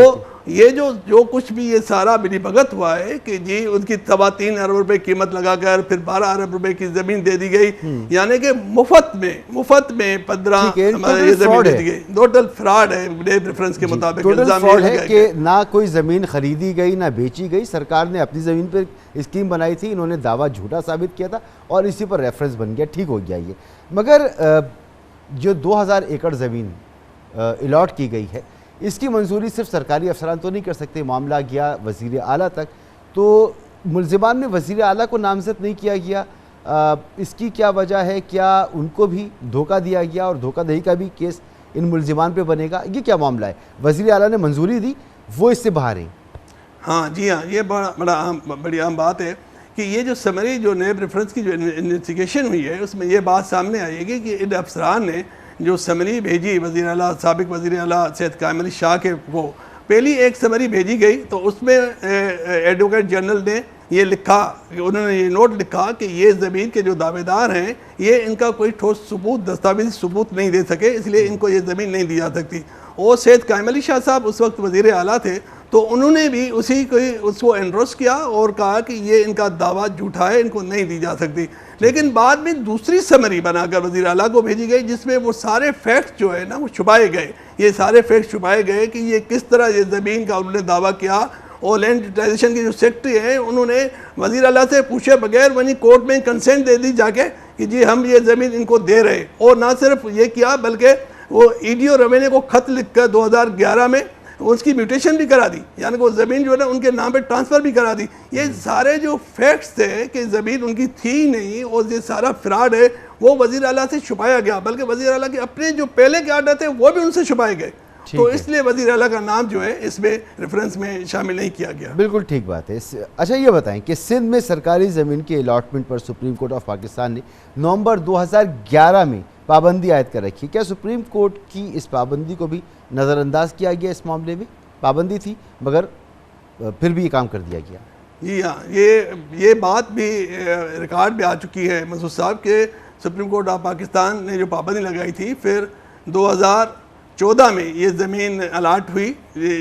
ये जो कुछ भी ये सारा मिलीभगत हुआ है कि जी उनकी 3.25 अरब रुपए कीमत लगाकर फिर 12 अरब रुपए की ज़मीन दे दी गई, यानी कि मुफ्त में 15 ज़मीन दे दी गई। टोटल फ्रॉड है नेब रेफरेंस के मुताबिक। टोटल फ्रॉड है कि ना कोई ज़मीन खरीदी गई ना बेची गई, सरकार ने अपनी ज़मीन पर स्कीम बनाई थी, इन्होंने दावा झूठा साबित किया था और इसी पर रेफरेंस बन गया। ठीक हो गया ये। मगर जो 2000 एकड़ ज़मीन अलॉट की गई है, इसकी मंजूरी सिर्फ सरकारी अफसरान तो नहीं कर सकते, मामला गया वज़ीर आला तक, तो मुलजिमान में वज़ीर आला को नामज़द नहीं किया गया। इसकी क्या वजह है? क्या उनको भी धोखा दिया गया और धोखाधड़ी का भी केस इन मुलजिमान पे बनेगा? ये क्या मामला है? वज़ीर आला ने मंजूरी दी, वो इससे बाहर हैं। हाँ जी हाँ, ये बड़ी अहम बात है कि ये जो समरी जो नेब रेफरेंस की जो इन्वेस्टिगेशन हुई है उसमें ये बात सामने आएगी कि इन अफसरान ने जो समरी भेजी वज़ीर आला, साबिक वज़ीर आला सैयद कायम अली शाह के को पहली एक समरी भेजी गई, तो उसमें एडवोकेट जनरल ने ये लिखा, उन्होंने ये नोट लिखा कि ये ज़मीन के जो दावेदार हैं ये इनका कोई ठोस सबूत, दस्तावेज़ी सबूत नहीं दे सके, इसलिए इनको ये ज़मीन नहीं दी जा सकती। और सैयद कायम अली शाह साहब उस वक्त वज़ीर आला थे, तो उन्होंने भी उसको एंडोर्स किया और कहा कि ये इनका दावा झूठा है, इनको नहीं दी जा सकती। लेकिन बाद में दूसरी समरी बनाकर वज़ीर आला को भेजी गई जिसमें वो सारे फैक्ट्स जो है ना वो छुपाए गए। ये सारे फैक्ट्स छुपाए गए कि ये किस तरह ये ज़मीन का उन्होंने दावा किया, और लैंड यूटिलाइजेशन के जो सेक्रेटरी हैं उन्होंने वज़ीर आला से पूछे बगैर वहीं कोर्ट में कंसेंट दे दी जाके कि जी हम ये ज़मीन इनको दे रहे, और ना सिर्फ ये किया बल्कि वो ईडी और रवेने को खत लिखकर 2011 में उसकी म्यूटेशन भी करा दी, यानी कि वो ज़मीन जो है ना उनके नाम पे ट्रांसफ़र भी करा दी। ये सारे जो फैक्ट्स थे कि ज़मीन उनकी थी नहीं और ये सारा फ्रॉड है, वो वज़ीर आला से छुपाया गया, बल्कि वज़ीर आला के अपने जो पहले के आर्डर थे वो भी उनसे छुपाए गए। तो इसलिए वज़ीर आला का नाम जो है इसमें रेफरेंस में शामिल नहीं किया गया। बिल्कुल ठीक बात है। अच्छा ये बताएं कि सिंध में सरकारी ज़मीन के अलॉटमेंट पर सुप्रीम कोर्ट ऑफ पाकिस्तान ने नवंबर 2011 में पाबंदी आयद कर रखी। क्या सुप्रीम कोर्ट की इस पाबंदी को भी नज़रअंदाज किया गया? इस मामले में पाबंदी थी मगर फिर भी ये काम कर दिया गया। जी हाँ, ये बात भी रिकॉर्ड में आ चुकी है मसूद साहब के सुप्रीम कोर्ट ऑफ पाकिस्तान ने जो पाबंदी लगाई थी, फिर 2014 में ये ज़मीन अलाट हुई,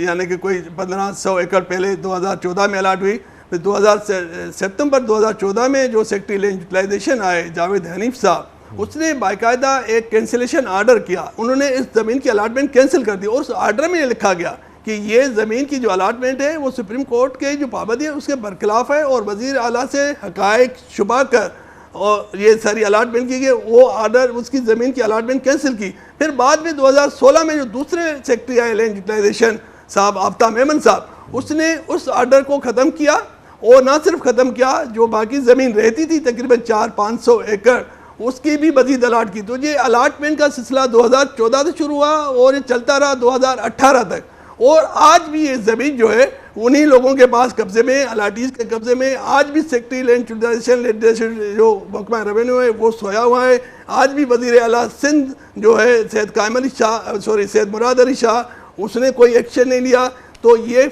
यानी कि कोई 1500 एकड़ पहले 2014 में अलाट हुई। फिर सितंबर 2014 में जो सेक्रेटरी लैंड यूटिलाइजेशन आए जावेद हनीफ साहब, उसने बाकायदा एक कैंसिलेशन आर्डर किया, उन्होंने इस ज़मीन की अलाटमेंट कैंसिल कर दी और उस आर्डर में ये लिखा गया कि ये ज़मीन की जो अलाटमेंट है वो सुप्रीम कोर्ट के जो पाबंदी है उसके बरखिलाफ़ है और वज़ीर आला से हक़ाइक़ छुपा कर और ये सारी अलाटमेंट की गई, वो आर्डर उसकी ज़मीन की अलाटमेंट कैंसिल की। फिर बाद में 2016 में जो दूसरे सेक्रेटरी आए लैंड यूटिलाइजेशन साहब आफ्ताब मेमन साहब, उसने उस आर्डर को ख़त्म किया और ना सिर्फ ख़त्म किया, जो बाकी ज़मीन रहती थी तकरीबन 400-500 एकड़ उसकी भी मज़ीद अलाट की। तो ये अलाटमेंट का सिलसिला 2014 से शुरू हुआ और ये चलता रहा 2018 तक, और आज भी ये ज़मीन जो है उन्हीं लोगों के पास कब्ज़े में, अलाटीज़ के कब्ज़े में। आज भी सेक्रेटरी लैंड यूटिलाइजेशन जो महकमा रेवेन्यू है वो सोया हुआ है। आज भी वज़ीर आला सिंध जो है सैयद मुराद अली शाह, उसने कोई एक्शन नहीं लिया। तो ये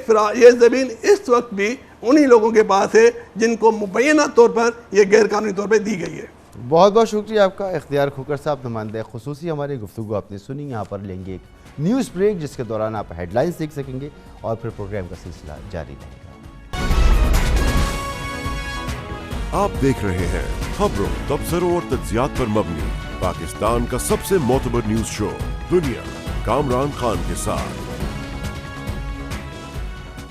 ज़मीन इस वक्त भी उन्हीं लोगों के पास है जिनको मुबैना तौर पर यह गैरकानूनी तौर पर दी गई है। बहुत बहुत शुक्रिया आपका इख्तियार खोकर साहब, नुमाइंदा खुसूसी हमारी गुफ्तगू आपने सुनी। यहाँ पर लेंगे एक न्यूज़ ब्रेक जिसके दौरान आप हेडलाइंस देख सकेंगे और फिर प्रोग्राम का सिलसिला जारी रहेगा। आप देख रहे हैं खबरों, तबसरों और तज्जियात पर मबनी पाकिस्तान का सबसे मोतबर न्यूज शो दुनिया, कामरान खान के साथ।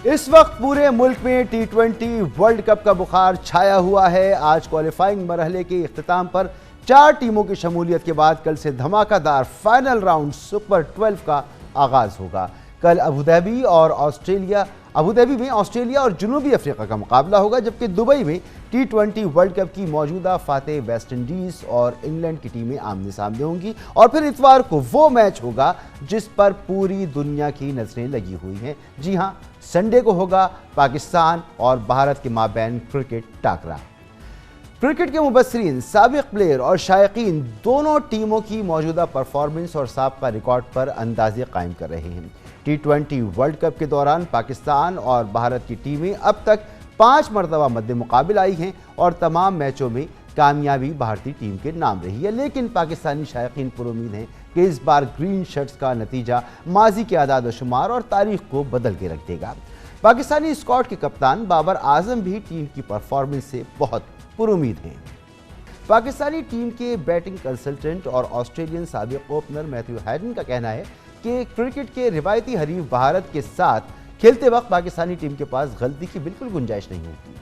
इस वक्त पूरे मुल्क में T20 वर्ल्ड कप का बुखार छाया हुआ है। आज क्वालिफाइंग मरहले के इख्तिताम पर 4 टीमों की शमूलियत के बाद कल से धमाकेदार फाइनल राउंड सुपर 12 का आगाज होगा। कल अबूधाबी में ऑस्ट्रेलिया और जनूबी अफ्रीका का मुकाबला होगा, जबकि दुबई में T20 वर्ल्ड कप की मौजूदा फातेह वेस्ट इंडीज और इंग्लैंड की टीमें आमने सामने होंगी। और फिर इतवार को वो मैच होगा जिस पर पूरी दुनिया की नजरें लगी हुई हैं। जी हां, संडे को होगा पाकिस्तान और भारत के माबैन क्रिकेट टाकरा। क्रिकेट के मुबस्सिरीन, साबिक प्लेयर और शायकीन दोनों टीमों की मौजूदा परफॉर्मेंस और साबका रिकॉर्ड पर अंदाजे कायम कर रहे हैं। T20 वर्ल्ड कप के दौरान पाकिस्तान और भारत की टीमें अब तक 5 मरतबा मद्दे मुकाबिल आई हैं और तमाम मैचों में कामयाबी भारतीय टीम के नाम रही है। लेकिन पाकिस्तानी शायकीन पुरुमीद हैं कि इस बार ग्रीन शर्ट्स का नतीजा माजी के आदाद व शुमार और तारीख को बदल के रख देगा। पाकिस्तानी स्क्वाड के कप्तान बाबर आजम भी टीम की परफॉर्मेंस से बहुत पुरुमीद हैं। पाकिस्तानी टीम के बैटिंग कंसल्टेंट और ऑस्ट्रेलियन साबिक ओपनर मैथ्यू हैडन का कहना है कि क्रिकेट के रिवायती हरीफ भारत के साथ खेलते वक्त पाकिस्तानी टीम के पास गलती की बिल्कुल गुंजाइश नहीं होती।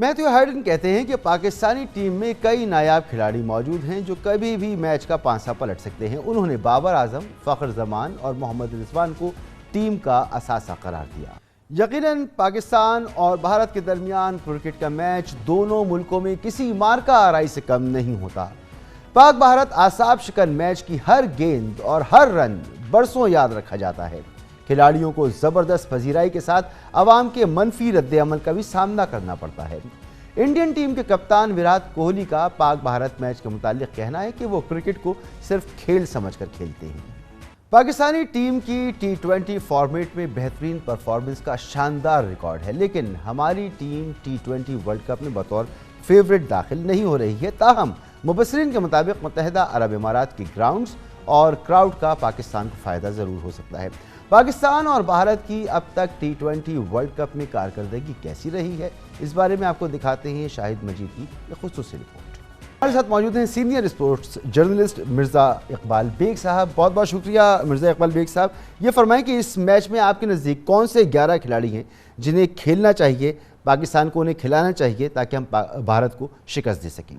मैथ्यू हैडन कहते हैं कि पाकिस्तानी टीम में कई नायाब खिलाड़ी मौजूद हैं जो कभी भी मैच का पांसा पलट सकते हैं। उन्होंने बाबर आजम, फ़ख्र जमान और मोहम्मद रिजवान को टीम का असासा करार दिया। यकीनन पाकिस्तान और भारत के दरमियान क्रिकेट का मैच दोनों मुल्कों में किसी मार्का आराई से कम नहीं होता। पाक भारत आसाब शिकन मैच की हर गेंद और हर रन बरसों याद रखा जाता है। खिलाड़ियों को ज़बरदस्त पजीराई के साथ अवाम के मनफी रद्द-ए-अमल का भी सामना करना पड़ता है। इंडियन टीम के कप्तान विराट कोहली का पाक भारत मैच के मुतालिक कहना है कि वो क्रिकेट को सिर्फ खेल समझकर खेलते हैं। पाकिस्तानी टीम की T20 फॉर्मेट में बेहतरीन परफॉर्मेंस का शानदार रिकॉर्ड है, लेकिन हमारी टीम T20 वर्ल्ड कप में बतौर फेवरेट दाखिल नहीं हो रही है। ताहम मुबस्सिरीन के मुताबिक मुत्तहिदा अरब इमारात की ग्राउंड्स और क्राउड का पाकिस्तान को फ़ायदा ज़रूर हो सकता है। पाकिस्तान और भारत की अब तक T20 वर्ल्ड कप में कारकर्दगी कैसी रही है, इस बारे में आपको दिखाते हैं शाहिद मजीद की एक खुसूसी रिपोर्ट। हमारे साथ मौजूद हैं senior sports journalist Mirza Iqbal Baig साहब। बहुत बहुत शुक्रिया मिर्ज़ा इकबाल बेग साहब। ये फरमाएं कि इस मैच में आपके नज़दीक कौन से 11 खिलाड़ी हैं जिन्हें खेलना चाहिए, पाकिस्तान को उन्हें खिलाना चाहिए ताकि हम भारत को शिकस्त दे सकें।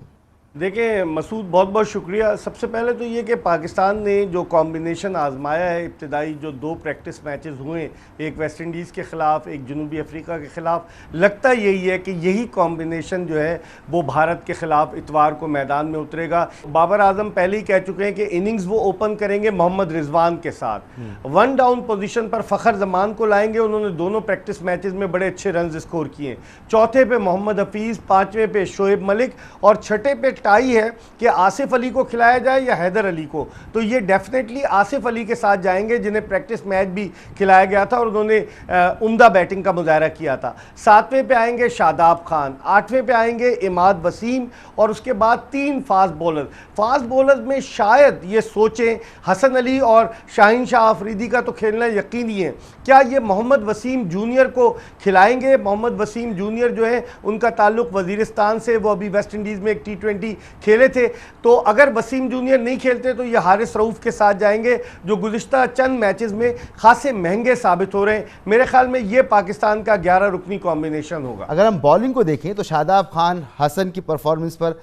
دیکھیں مسعود، بہت بہت شکریہ۔ سب سے پہلے تو یہ کہ پاکستان نے جو کمبینیشن آزمایا ہے، ابتدائی جو 2 پریکٹس میچز ہوئے، ایک ویسٹ انڈیز کے خلاف، ایک جنوبی افریقہ کے خلاف، لگتا یہی ہے کہ یہی کمبینیشن جو ہے وہ بھارت کے خلاف اتوار کو میدان میں اترے گا۔ بابر اعظم پہلے ہی کہہ چکے ہیں کہ اننگز وہ اوپن کریں گے محمد رضوان کے ساتھ، 1 ڈاؤن پوزیشن پر فخر زمان کو لائیں گے۔ انہوں نے دونوں پریکٹس میچز میں بڑے اچھے رنز اسکور کیے، چوتھے پہ محمد حفیظ، 5ویں پہ شعیب ملک، اور چھٹے پہ ٹائی ہے کہ آصف علی کو کھلایا جائے یا حیدر علی کو۔ تو یہ ڈیفینیٹلی آصف علی کے ساتھ جائیں گے، جنہیں پریکٹس میچ بھی کھلایا گیا تھا اور انہوں نے عمدہ بیٹنگ کا مظاہرہ کیا تھا۔ 7ویں پہ آئیں گے شاداب خان، 8ویں پہ آئیں گے عماد وسیم، اور اس کے بعد 3 فاسٹ بولرز میں شاید یہ سوچیں حسن علی اور شاہین شاہ آفریدی کا تو کھیلنا یقینی ہے۔ کیا یہ محمد وسیم جونیئر کو کھلائیں گے؟ محمد وسیم جونیئر جو ہے ان کا تعلق وزیرستان سے، وہ ابھی ویسٹ انڈیز میں ایک T20 کھیلے تھے، تو اگر وسیم جونیئر نہیں کھیلتے تو یہ حارث رؤف کے ساتھ جائیں گے، جو گزشتہ چند میچز میں خاصے مہنگے ثابت ہو رہے ہیں۔ میرے خیال میں یہ پاکستان کا 11 رکنی کمبینیشن ہوگا۔ اگر ہم بالنگ کو دیکھیں تو شاداب خان، حسن کی پرفارمنس پر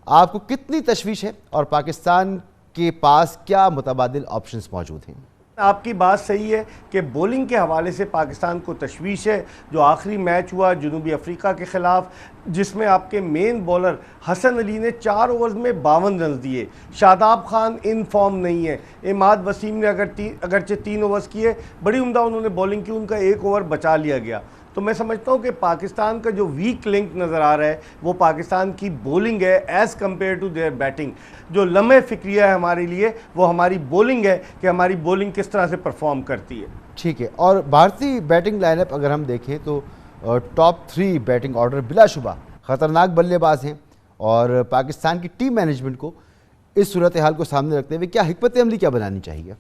آپ کو کتنی تشویش ہے، اور پاکستان کے پاس کیا متبادل آپشنز موجود ہیں؟ آپ کی بات صحیح ہے کہ بولنگ کے حوالے سے پاکستان کو تشویش ہے۔ جو آخری میچ ہوا جنوبی افریقہ کے خلاف، جس میں آپ کے مین بولر حسن علی نے 4 اوورز میں 52 رنز دیے، شاداب خان ان فارم نہیں ہے، عماد وسیم نے اگرچہ 3 اوورز کیے، بڑی عمدہ انہوں نے بولنگ کی، ان کا 1 اوور بچا لیا گیا۔ تو میں سمجھتا ہوں کہ پاکستان کا جو ویک لنک نظر آ رہا ہے وہ پاکستان کی بولنگ ہے as compare to their batting. جو لمحہ فکریہ ہے ہمارے لیے وہ ہماری بولنگ ہے کہ ہماری بولنگ کس طرح سے پرفارم کرتی ہے۔ ٹھیک ہے، اور بھارتی بیٹنگ لائن اپ اگر ہم دیکھیں تو ٹاپ 3 بیٹنگ آرڈر بلا شبہ خطرناک بلے باز ہیں، اور پاکستان کی ٹیم مینجمنٹ کو اس صورتحال کو سامنے رکھتے ہوئے کیا حکمت عملی کیا بنانی چاہیے؟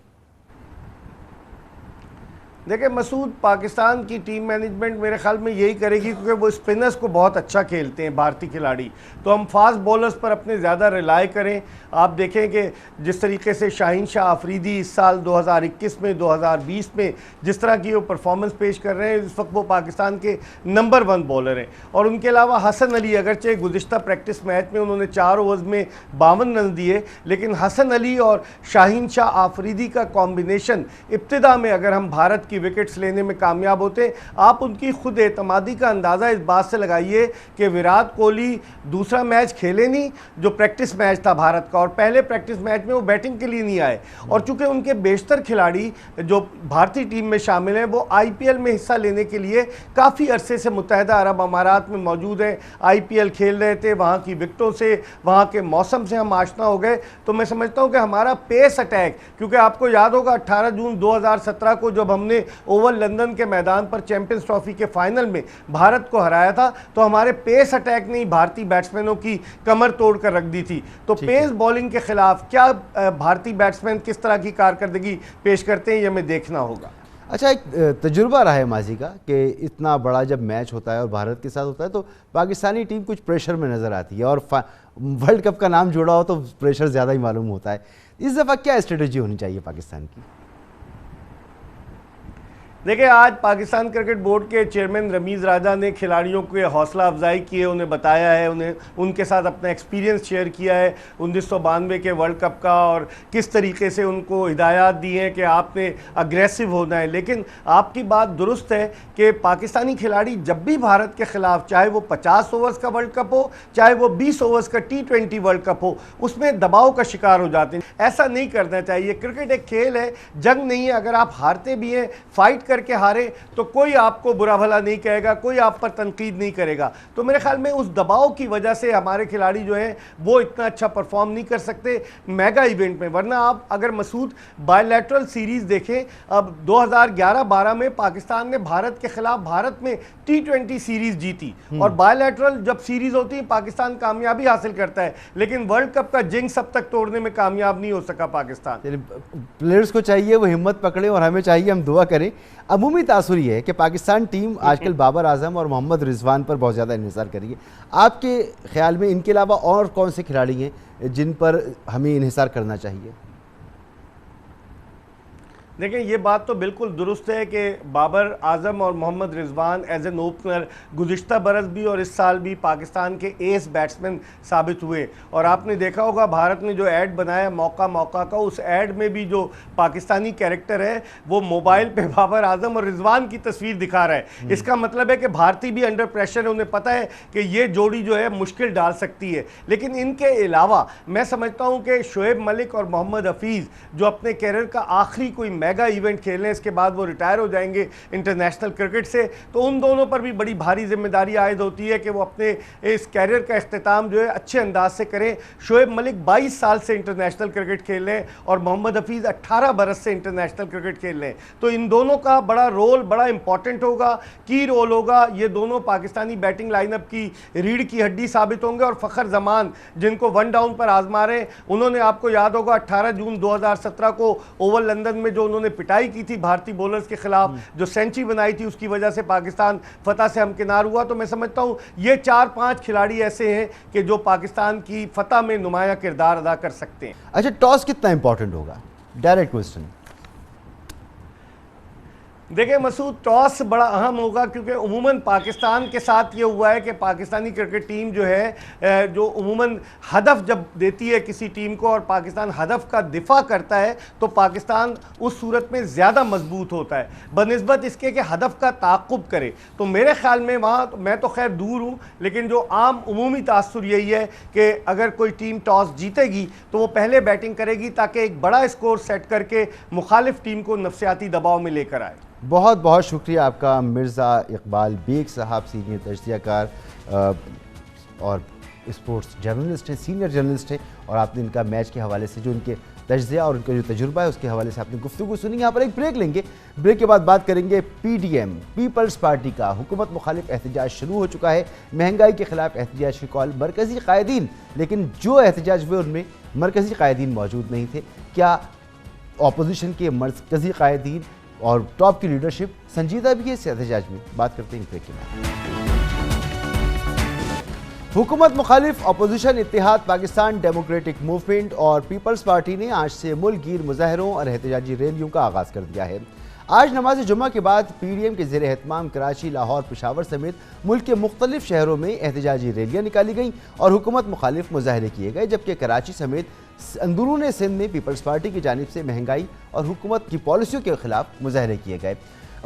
دیکھیں مسعود، پاکستان کی ٹیم مینجمنٹ میرے خیال میں یہی کرے گی، کیونکہ وہ اسپنرز کو بہت اچھا کھیلتے ہیں بھارتی کھلاڑی، تو ہم فاسٹ بولرز پر اپنے زیادہ ریلائی کریں۔ آپ دیکھیں کہ جس طریقے سے شاہین شاہ آفریدی اس سال 2021 میں 2020 میں جس طرح کی وہ پرفارمنس پیش کر رہے ہیں، اس وقت وہ پاکستان کے نمبر 1 بولر ہیں۔ اور ان کے علاوہ حسن علی، اگرچہ گزشتہ پریکٹس میچ میں انہوں نے 4 اوورز میں 52 رنز دیے، لیکن حسن علی اور شاہین شاہ آفریدی کا کمبینیشن ابتدا میں اگر ہم بھارت کی وکٹس لینے میں کامیاب ہوتے، آپ ان کی خود اعتمادی کا اندازہ اس بات سے لگائیے کہ وراٹ کوہلی دوسرا میچ کھیلے نہیں جو پریکٹس میچ تھا بھارت کا، اور پہلے پریکٹس میچ میں وہ بیٹنگ کے لیے نہیں آئے، اور چونکہ ان کے بیشتر کھلاڑی جو بھارتی ٹیم میں شامل ہیں وہ IPL میں حصہ لینے کے لیے کافی عرصے سے متحدہ عرب امارات میں موجود ہیں، IPL کھیل رہے تھے، وہاں کی وکٹوں سے، وہاں کے موسم سے ہم آشنا ہو گئے۔ تو میں سمجھتا ہوں کہ ہمارا پیس اٹیک، کیونکہ آپ کو یاد ہوگا 18 جون 2017 کو جب ہم نے اوول لندن کے میدان پر چیمپئنز ٹرافی کے فائنل میں بھارت کو ہرایا تھا، تو ہمارے پیس اٹیک نے بھارتی بیٹسمینوں کی کمر توڑ کر رکھ دی تھی۔ تو پیس بولنگ کے خلاف کیا بھارتی بیٹسمین کس طرح کی کارکردگی پیش کرتے ہیں، یہ ہمیں دیکھنا ہوگا۔ اچھا، ایک تجربہ رہا ہے ماضی کا کہ اتنا بڑا جب میچ ہوتا ہے اور بھارت کے ساتھ ہوتا ہے تو پاکستانی ٹیم کچھ پریشر میں نظر آتی ہے، اور ورلڈ کپ کا نام جوڑا ہو تو پریشر زیادہ ہی معلوم ہوتا ہے۔ اس دفعہ کیا اسٹریٹجی ہونی چاہیے پاکستان کی؟ دیکھیں، آج پاکستان کرکٹ بورڈ کے چیئرمین رمیز راجہ نے کھلاڑیوں کو حوصلہ افزائی کی ہے، انہیں بتایا ہے، ان کے ساتھ اپنا ایکسپیرینس شیئر کیا ہے 1992 کے ورلڈ کپ کا، اور کس طریقے سے ان کو ہدایات دی ہیں کہ آپ نے اگریسو ہونا ہے۔ لیکن آپ کی بات درست ہے کہ پاکستانی کھلاڑی جب بھی بھارت کے خلاف، چاہے وہ 50 اوورز کا ورلڈ کپ ہو، چاہے وہ 20 اوورز کا T20 ورلڈ کپ ہو، اس میں دباؤ کا شکار ہو جاتے ہیں۔ ایسا نہیں کرنا چاہیے، کرکٹ ایک کھیل ہے، جنگ نہیں ہے۔ اگر آپ ہارتے بھی ہیں، فائٹ کر کے ہارے تو کوئی آپ کو برا بھلا نہیں کہے گا، کوئی آپ پر تنقید نہیں کرے گا۔ تو میرے خیال میں اس دباؤ کی وجہ سے ہمارے کھلاڑی جو ہیں وہ اتنا اچھا پرفارم نہیں کر سکتے میگا ایونٹ میں۔ ورنہ آپ اگر مسعود بائی لیٹرل سیریز دیکھیں، اب 2011-12 میں پاکستان نے بھارت کے خلاف بھارت میں T20 سیریز جیتی، اور بائی لیٹرل جب سیریز ہوتی ہے پاکستان کامیابی حاصل کرتا ہے، لیکن ورلڈ کپ کا جنکس اب تک توڑنے میں کامیاب نہیں ہو سکا پاکستان۔ پلیئرز کو چاہیے وہ ہمت پکڑے، اور ہمیں چاہیے ہم دعا کریں۔ عمومی تاثر یہ ہے کہ پاکستان ٹیم آج کل بابر اعظم اور محمد رضوان پر بہت زیادہ انحصار کر رہی ہے۔ آپ کے خیال میں ان کے علاوہ اور کون سے کھلاڑی ہیں جن پر ہمیں انحصار کرنا چاہیے؟ دیکھیں یہ بات تو بالکل درست ہے کہ بابر اعظم اور محمد رضوان ایز این اوپنر گزشتہ برس بھی اور اس سال بھی پاکستان کے ایس بیٹسمین ثابت ہوئے. اور آپ نے دیکھا ہوگا بھارت نے جو ایڈ بنایا موقع کا, اس ایڈ میں بھی جو پاکستانی کیریکٹر ہے وہ موبائل پہ بابر اعظم اور رضوان کی تصویر دکھا رہا ہے. اس کا مطلب ہے کہ بھارتی بھی انڈر پریشر ہے, انہیں پتہ ہے کہ یہ جوڑی جو ہے مشکل ڈال سکتی ہے. لیکن ان کے علاوہ میں سمجھتا ہوں کہ شعیب ملک اور محمد حفیظ جو اپنے کیریئر کا آخری کوئی میگا ایونٹ کھیلیں, اس کے بعد وہ ریٹائر ہو جائیں گے انٹرنیشنل کرکٹ سے, تو ان دونوں پر بھی بڑی بھاری ذمہ داری عائد ہوتی ہے کہ وہ اپنے اس کیریئر کا اختتام جو ہے اچھے انداز سے کریں. شعیب ملک 22 سال سے انٹرنیشنل کرکٹ کھیل رہے ہیں اور محمد حفیظ 18 برس سے انٹرنیشنل کرکٹ کھیل رہے ہیں, تو ان دونوں کا بڑا رول بڑا امپورٹنٹ ہوگا, کی رول ہوگا. یہ دونوں پاکستانی بیٹنگ لائن اپ کی ریڑھ کی ہڈی ثابت ہوں گے. اور فخر زمان جن کو ون ڈاؤن پر آزما رہے ہیں, انہوں نے آپ کو یاد ہوگا 18 جون 2017 کو اوول لندن میں جو انہوں نے پٹائی کی تھی بھارتی بولرز کے خلاف, جو سینچری بنائی تھی, اس کی وجہ سے پاکستان فتح سے ہمکنار ہوا. تو میں سمجھتا ہوں یہ 4-5 کھلاڑی ایسے ہیں کہ جو پاکستان کی فتح میں نمایاں کردار ادا کر سکتے ہیں. اچھا, ٹاس کتنا امپورٹنٹ ہوگا؟ Direct question. دیکھیں مسعود, ٹاس بڑا اہم ہوگا کیونکہ عموماً پاکستان کے ساتھ یہ ہوا ہے کہ پاکستانی کرکٹ ٹیم جو ہے جو عموماً ہدف جب دیتی ہے کسی ٹیم کو اور پاکستان ہدف کا دفاع کرتا ہے تو پاکستان اس صورت میں زیادہ مضبوط ہوتا ہے بنسبت اس کے کہ ہدف کا تعاقب کرے. تو میرے خیال میں وہاں میں تو خیر دور ہوں, لیکن جو عام عمومی تاثر یہی ہے کہ اگر کوئی ٹیم ٹاس جیتے گی تو وہ پہلے بیٹنگ کرے گی تاکہ ایک بڑا اسکور سیٹ کر کے مخالف ٹیم کو نفسیاتی دباؤ میں لے کر آئے. بہت بہت شکریہ آپ کا مرزا اقبال بیگ صاحب, سینئر تجزیہ کار اور اسپورٹس جرنلسٹ ہیں, سینئر جرنلسٹ ہیں, اور آپ نے ان کا میچ کے حوالے سے جو ان کے تجزیہ اور ان کا جو تجربہ ہے اس کے حوالے سے آپ نے گفتگو سنی. یہاں پر ایک بریک لیں گے, بریک کے بعد بات کریں گے P D M Peoples Party کا حکومت مخالف احتجاج شروع ہو چکا ہے. مہنگائی کے خلاف احتجاج کی کال, مرکزی قائدین, لیکن جو احتجاج ہوئے ان میں مرکزی قائدین موجود نہیں تھے. کیا اپوزیشن کے مرکزی قائدین اور ٹاپ کی لیڈرشپ سنجیدہ بھی ہے اس احتجاج میں؟ بات کرتے ہیں بریک کے بعد. حکومت مخالف اپوزیشن اتحاد پاکستان ڈیموکریٹک موومنٹ اور پیپلز پارٹی نے آج سے ملک گیر مظاہروں اور احتجاجی ریلیوں کا آغاز کر دیا ہے. آج نماز جمعہ کے بعد پی ڈی ایم کے زیر اہتمام کراچی, لاہور, پشاور سمیت ملک کے مختلف شہروں میں احتجاجی ریلیاں نکالی گئیں اور حکومت مخالف مظاہرے کیے گئے, جبکہ کراچی سمیت اندرون سندھ میں پیپلز پارٹی کی جانب سے مہنگائی اور حکومت کی پالیسیوں کے خلاف مظاہرے کیے گئے.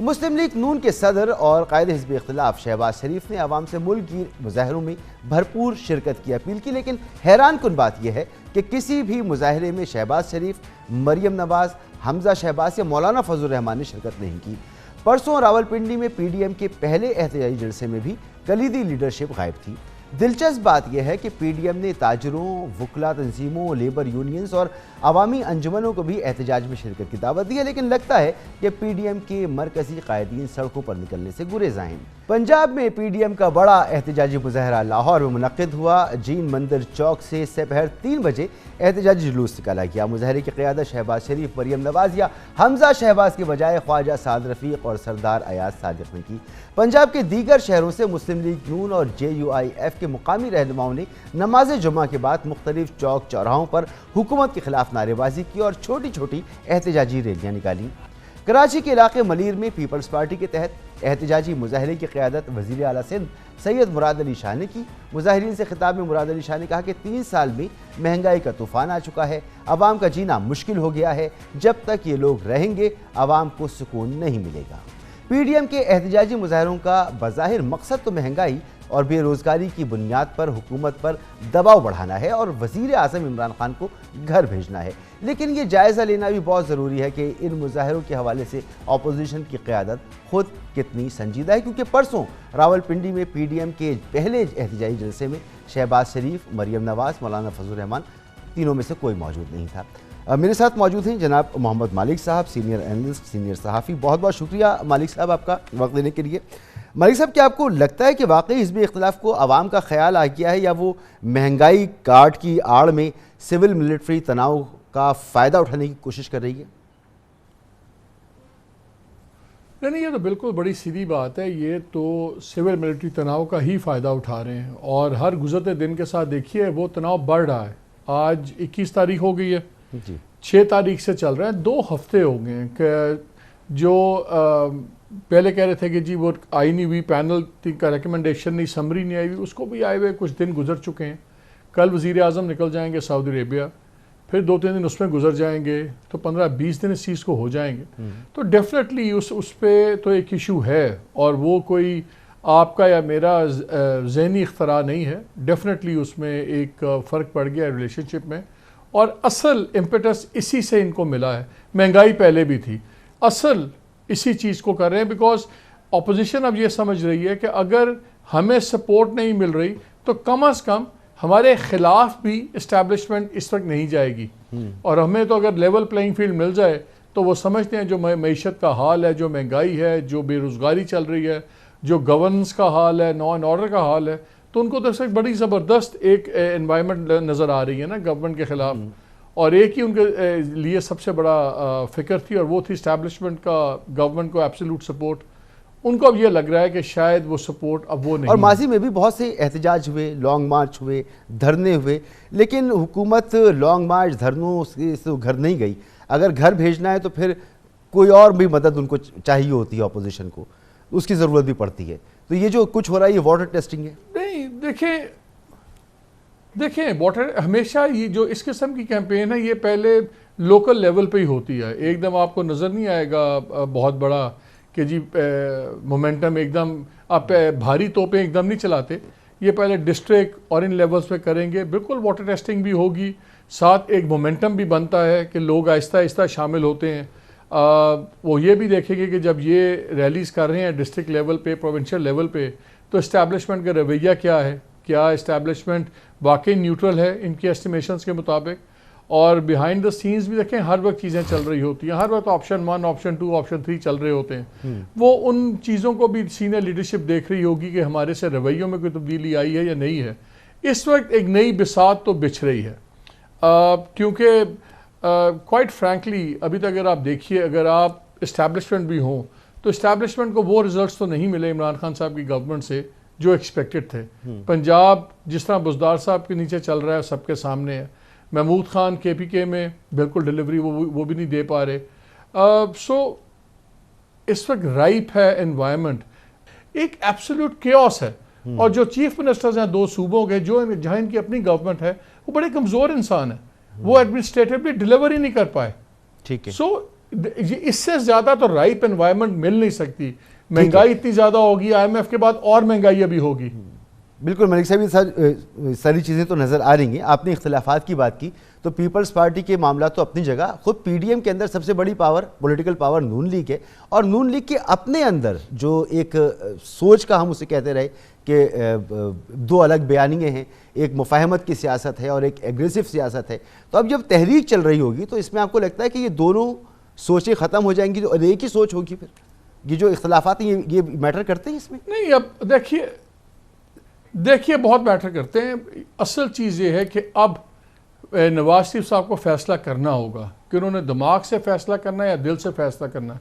مسلم لیگ نون کے صدر اور قائد حزب اختلاف شہباز شریف نے عوام سے ملک گیر مظاہروں میں بھرپور شرکت کی اپیل کی, لیکن حیران کن بات یہ ہے کہ کسی بھی مظاہرے میں شہباز شریف, مریم نواز, حمزہ شہباز یا مولانا فضل الرحمان نے شرکت نہیں کی. پرسوں راولپنڈی میں پی ڈی ایم کے پہلے احتجاجی جلسے میں بھی کلیدی لیڈرشپ غائب تھی. دلچسپ بات یہ ہے کہ پی ڈی ایم نے تاجروں, وکلا تنظیموں, لیبر یونینز اور عوامی انجمنوں کو بھی احتجاج میں شرکت کی دعوت دی ہے, لیکن لگتا ہے کہ پی ڈی ایم کے مرکزی قائدین سڑکوں پر نکلنے سے گریز ہیں. پنجاب میں پی ڈی ایم کا بڑا احتجاجی مظاہرہ لاہور میں منعقد ہوا. جین مندر چوک سے سپہر 3 بجے احتجاجی جلوس نکالا گیا. مظاہرے کی قیادت شہباز شریف, مریم نواز یا حمزہ شہباز کے بجائے خواجہ سعد رفیق اور سردار ایاز صادق نے کی. پنجاب کے دیگر شہروں سے مسلم لیگ نون اور جے یو آئی ایف کے مقامی رہنماؤں نے نماز جمعہ کے بعد مختلف چوک چوراہوں پر حکومت کے خلاف نعرے بازی کی اور چھوٹی چھوٹی احتجاجی ریلیاں نکالیں. کراچی کے علاقے ملیر میں پیپلز پارٹی کے تحت احتجاجی مظاہرے کی قیادت وزیر اعلیٰ سندھ سید مراد علی شاہ نے کی. مظاہرین سے خطاب میں مراد علی شاہ نے کہا کہ 3 سال میں مہنگائی کا طوفان آ چکا ہے, عوام کا جینا مشکل ہو گیا ہے, جب تک یہ لوگ رہیں گے عوام کو سکون نہیں ملے گا. پی ڈی ایم کے احتجاجی مظاہروں کا بظاہر مقصد تو مہنگائی اور بے روزگاری کی بنیاد پر حکومت پر دباؤ بڑھانا ہے اور وزیر اعظم عمران خان کو گھر بھیجنا ہے, لیکن یہ جائزہ لینا بھی بہت ضروری ہے کہ ان مظاہروں کے حوالے سے اپوزیشن کی قیادت خود کتنی سنجیدہ ہے, کیونکہ پرسوں راولپنڈی میں پی ڈی ایم کے پہلے احتجاجی جلسے میں شہباز شریف, مریم نواز, مولانا فضل الرحمان تینوں میں سے کوئی موجود نہیں تھا. میرے ساتھ موجود ہیں جناب محمد مالک صاحب, سینئر اینالسٹ, سینئر صحافی. بہت بہت شکریہ مالک صاحب آپ کا وقت دینے کے لیے. مالک صاحب, کیا آپ کو لگتا ہے کہ واقعی حزب اختلاف کو عوام کا خیال آ گیا ہے یا وہ مہنگائی کاٹ کی آڑ میں سول ملٹری تناؤ کا فائدہ اٹھانے کی کوشش کر رہی ہے؟ نہیں, یہ تو بالکل بڑی سیدھی بات ہے. یہ تو سول ملٹری تناؤ کا ہی فائدہ اٹھا رہے ہیں اور ہر گزرتے دن کے ساتھ دیکھیے وہ تناؤ بڑھ رہا ہے. آج 21 تاریخ ہو گئی ہے, 6 तारीख से चल रहा है, 2 हफ्ते हो गए हैं कि जो पहले कह रहे थे कि जी वो आई नहीं हुई, पैनल का रिकमेंडेशन नहीं, समरी नहीं आई हुई, उसको भी आए हुए कुछ दिन गुजर चुके हैं। कल वज़ीर आज़म निकल जाएंगे सऊदी अरेबिया, फिर 2-3 दिन उसमें गुजर जाएंगे, तो 15-20 दिन इस चीज़ को हो जाएंगे। तो डेफिनेटली उस पर तो एक इशू है, और वो कोई आपका या मेरा ज़हनी इख्तरा नहीं है। डेफिनेटली उसमें एक फ़र्क पड़ गया रिलेशनशिप में, और असल इम्पेटस इसी से इनको मिला है। महंगाई पहले भी थी, असल इसी चीज़ को कर रहे हैं, बिकॉज अपोजिशन अब ये समझ रही है कि अगर हमें सपोर्ट नहीं मिल रही तो कम अज़ कम हमारे ख़िलाफ़ भी इस्टेब्लिशमेंट इस वक्त नहीं जाएगी। और हमें तो अगर लेवल प्लेइंग फील्ड मिल जाए तो वो समझते हैं जो मईशत का हाल है, जो महंगाई है, जो बेरोज़गारी चल रही है, जो गवर्नेंस का हाल है, लॉ एंड ऑर्डर का हाल है, तो उनको तो एक बड़ी ज़बरदस्त एक एनवायरनमेंट नज़र आ रही है ना गवर्नमेंट के ख़िलाफ़। और एक ही उनके लिए सबसे बड़ा फ़िक्र थी, और वो थी इस्टेब्लिशमेंट का गवर्नमेंट को एब्सोल्यूट सपोर्ट। उनको अब ये लग रहा है कि शायद वो सपोर्ट अब वो नहीं। और माजी में भी बहुत से एहतजाज हुए, लॉन्ग मार्च हुए, धरने हुए, लेकिन हुकूमत लॉन्ग मार्च धरनों से घर नहीं गई। अगर घर भेजना है तो फिर कोई और भी मदद उनको चाहिए होती है, अपोजिशन को उसकी ज़रूरत भी पड़ती है। तो ये जो कुछ हो रहा है ये वाटर टेस्टिंग है? नहीं, देखें वाटर हमेशा ये जो इस किस्म की कैंपेन है ये पहले लोकल लेवल पे ही होती है। एकदम आपको नज़र नहीं आएगा बहुत बड़ा कि जी मोमेंटम एकदम आप भारी तोपें एकदम नहीं चलाते। ये पहले डिस्ट्रिक्ट और इन लेवल्स पे करेंगे, बिल्कुल वाटर टेस्टिंग भी होगी, साथ एक मोमेंटम भी बनता है कि लोग आहिस्ता आहिस्ता शामिल होते हैं। वो ये भी देखेंगे कि जब ये रैलीज़ कर रहे हैं डिस्ट्रिक्ट लेवल पे, प्रोविंशियल लेवल पे, तो इस्टेब्लिशमेंट का रवैया क्या है, क्या इस्टेब्लिशमेंट वाकई न्यूट्रल है इनकी एस्टिमेशंस के मुताबिक। और बिहाइंड द सीन्स भी देखें, हर वक्त चीज़ें चल रही होती हैं, हर वक्त ऑप्शन 1, ऑप्शन 2, ऑप्शन 3 चल रहे होते हैं। वो उन चीज़ों को भी सीनियर लीडरशिप देख रही होगी कि हमारे से रवैयों में कोई तब्दीली आई है या नहीं है। इस वक्त एक नई बिसात तो बिछ रही है, क्योंकि क्वाइट फ्रैंकली अभी तक अगर आप देखिए, अगर आप इस्टेब्लिशमेंट भी हों तो इस्टेब्लिशमेंट को वो रिजल्ट्स तो नहीं मिले इमरान खान साहब की गवर्नमेंट से जो एक्सपेक्टेड थे। पंजाब जिस तरह बुज़दार साहब के नीचे चल रहा है सबके सामने है। महमूद खान KPK में बिल्कुल डिलीवरी वो भी नहीं दे पा रहे। सो इस वक्त राइप है एनवायरनमेंट, एक एब्सोल्यूट केओस है। और जो चीफ मिनिस्टर्स हैं 2 सूबों के, जो जहाँ इनकी अपनी गवर्नमेंट है, वो बड़े कमज़ोर इंसान है, वो एडमिनिस्ट्रेटिवली डिलीवर ही नहीं कर पाए। ठीक है। सो इससे ज़्यादा तो राइप एनवायरनमेंट मिल नहीं सकती। महंगाई इतनी ज़्यादा होगी, IMF के बाद और महंगाई अभी होगी। बिल्कुल मलिक साहब, ये सारी चीज़ें तो नज़र आ रही हैं। आपने इख्तिलाफात की बात की, तो पीपल्स पार्टी के मामला तो अपनी जगह, खुद PDM के अंदर सबसे बड़ी पावर, पॉलिटिकल पावर नून लीग है। और नून लीग के अपने अंदर जो एक सोच का हम उसे कहते रहे कि 2 अलग बयानियाँ हैं, एक मुफाहमत की सियासत है और एक एग्रेसिव सियासत है। तो अब जब तहरीक चल रही होगी तो इसमें आपको लगता है कि ये दोनों सोचें ख़त्म हो जाएंगी और एक ही सोच होगी? फिर ये जो इख्तिलाफात हैं ये मैटर करते हैं इसमें? नहीं, अब देखिए बहुत मैटर करते हैं। असल चीज़ ये है कि अब नवाज शरीफ साहब को फैसला करना होगा कि उन्होंने दिमाग से फैसला करना है या दिल से फैसला करना है।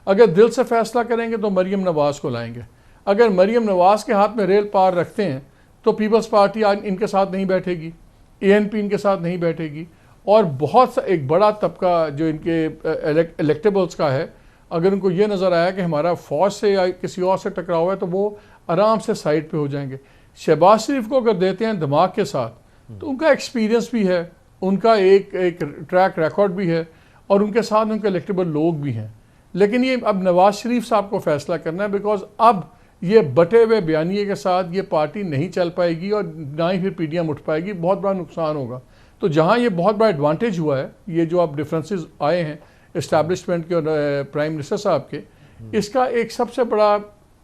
अगर दिल से फैसला करेंगे तो मरीम नवाज़ को लाएंगे। अगर मरीम नवाज़ के हाथ में रेल पार रखते हैं तो पीपल्स पार्टी इनके साथ नहीं बैठेगी, ANP इनके साथ नहीं बैठेगी, और बहुत सा एक बड़ा तबका जो इनके इलेक्टेबल्स का है, अगर उनको ये नज़र आया कि हमारा फ़ौज से या किसी और से टकराव है तो वो आराम से साइड पे हो जाएंगे। शहबाज शरीफ को अगर देते हैं दिमाग के साथ तो उनका एक्सपीरियंस भी है, उनका एक ट्रैक रिकॉर्ड भी है, और उनके साथ उनके इलेक्टेबल लोग भी हैं। लेकिन ये अब नवाज शरीफ साहब को फैसला करना है, बिकॉज अब ये बटे हुए बयानिए के साथ ये पार्टी नहीं चल पाएगी और ना ही फिर PDM उठ पाएगी, बहुत बड़ा नुकसान होगा। तो जहाँ ये बहुत बड़ा एडवांटेज हुआ है, ये जो अब डिफरेंसेस आए हैं इस्टेब्लिशमेंट के और प्राइम मिनिस्टर साहब के, इसका एक सबसे बड़ा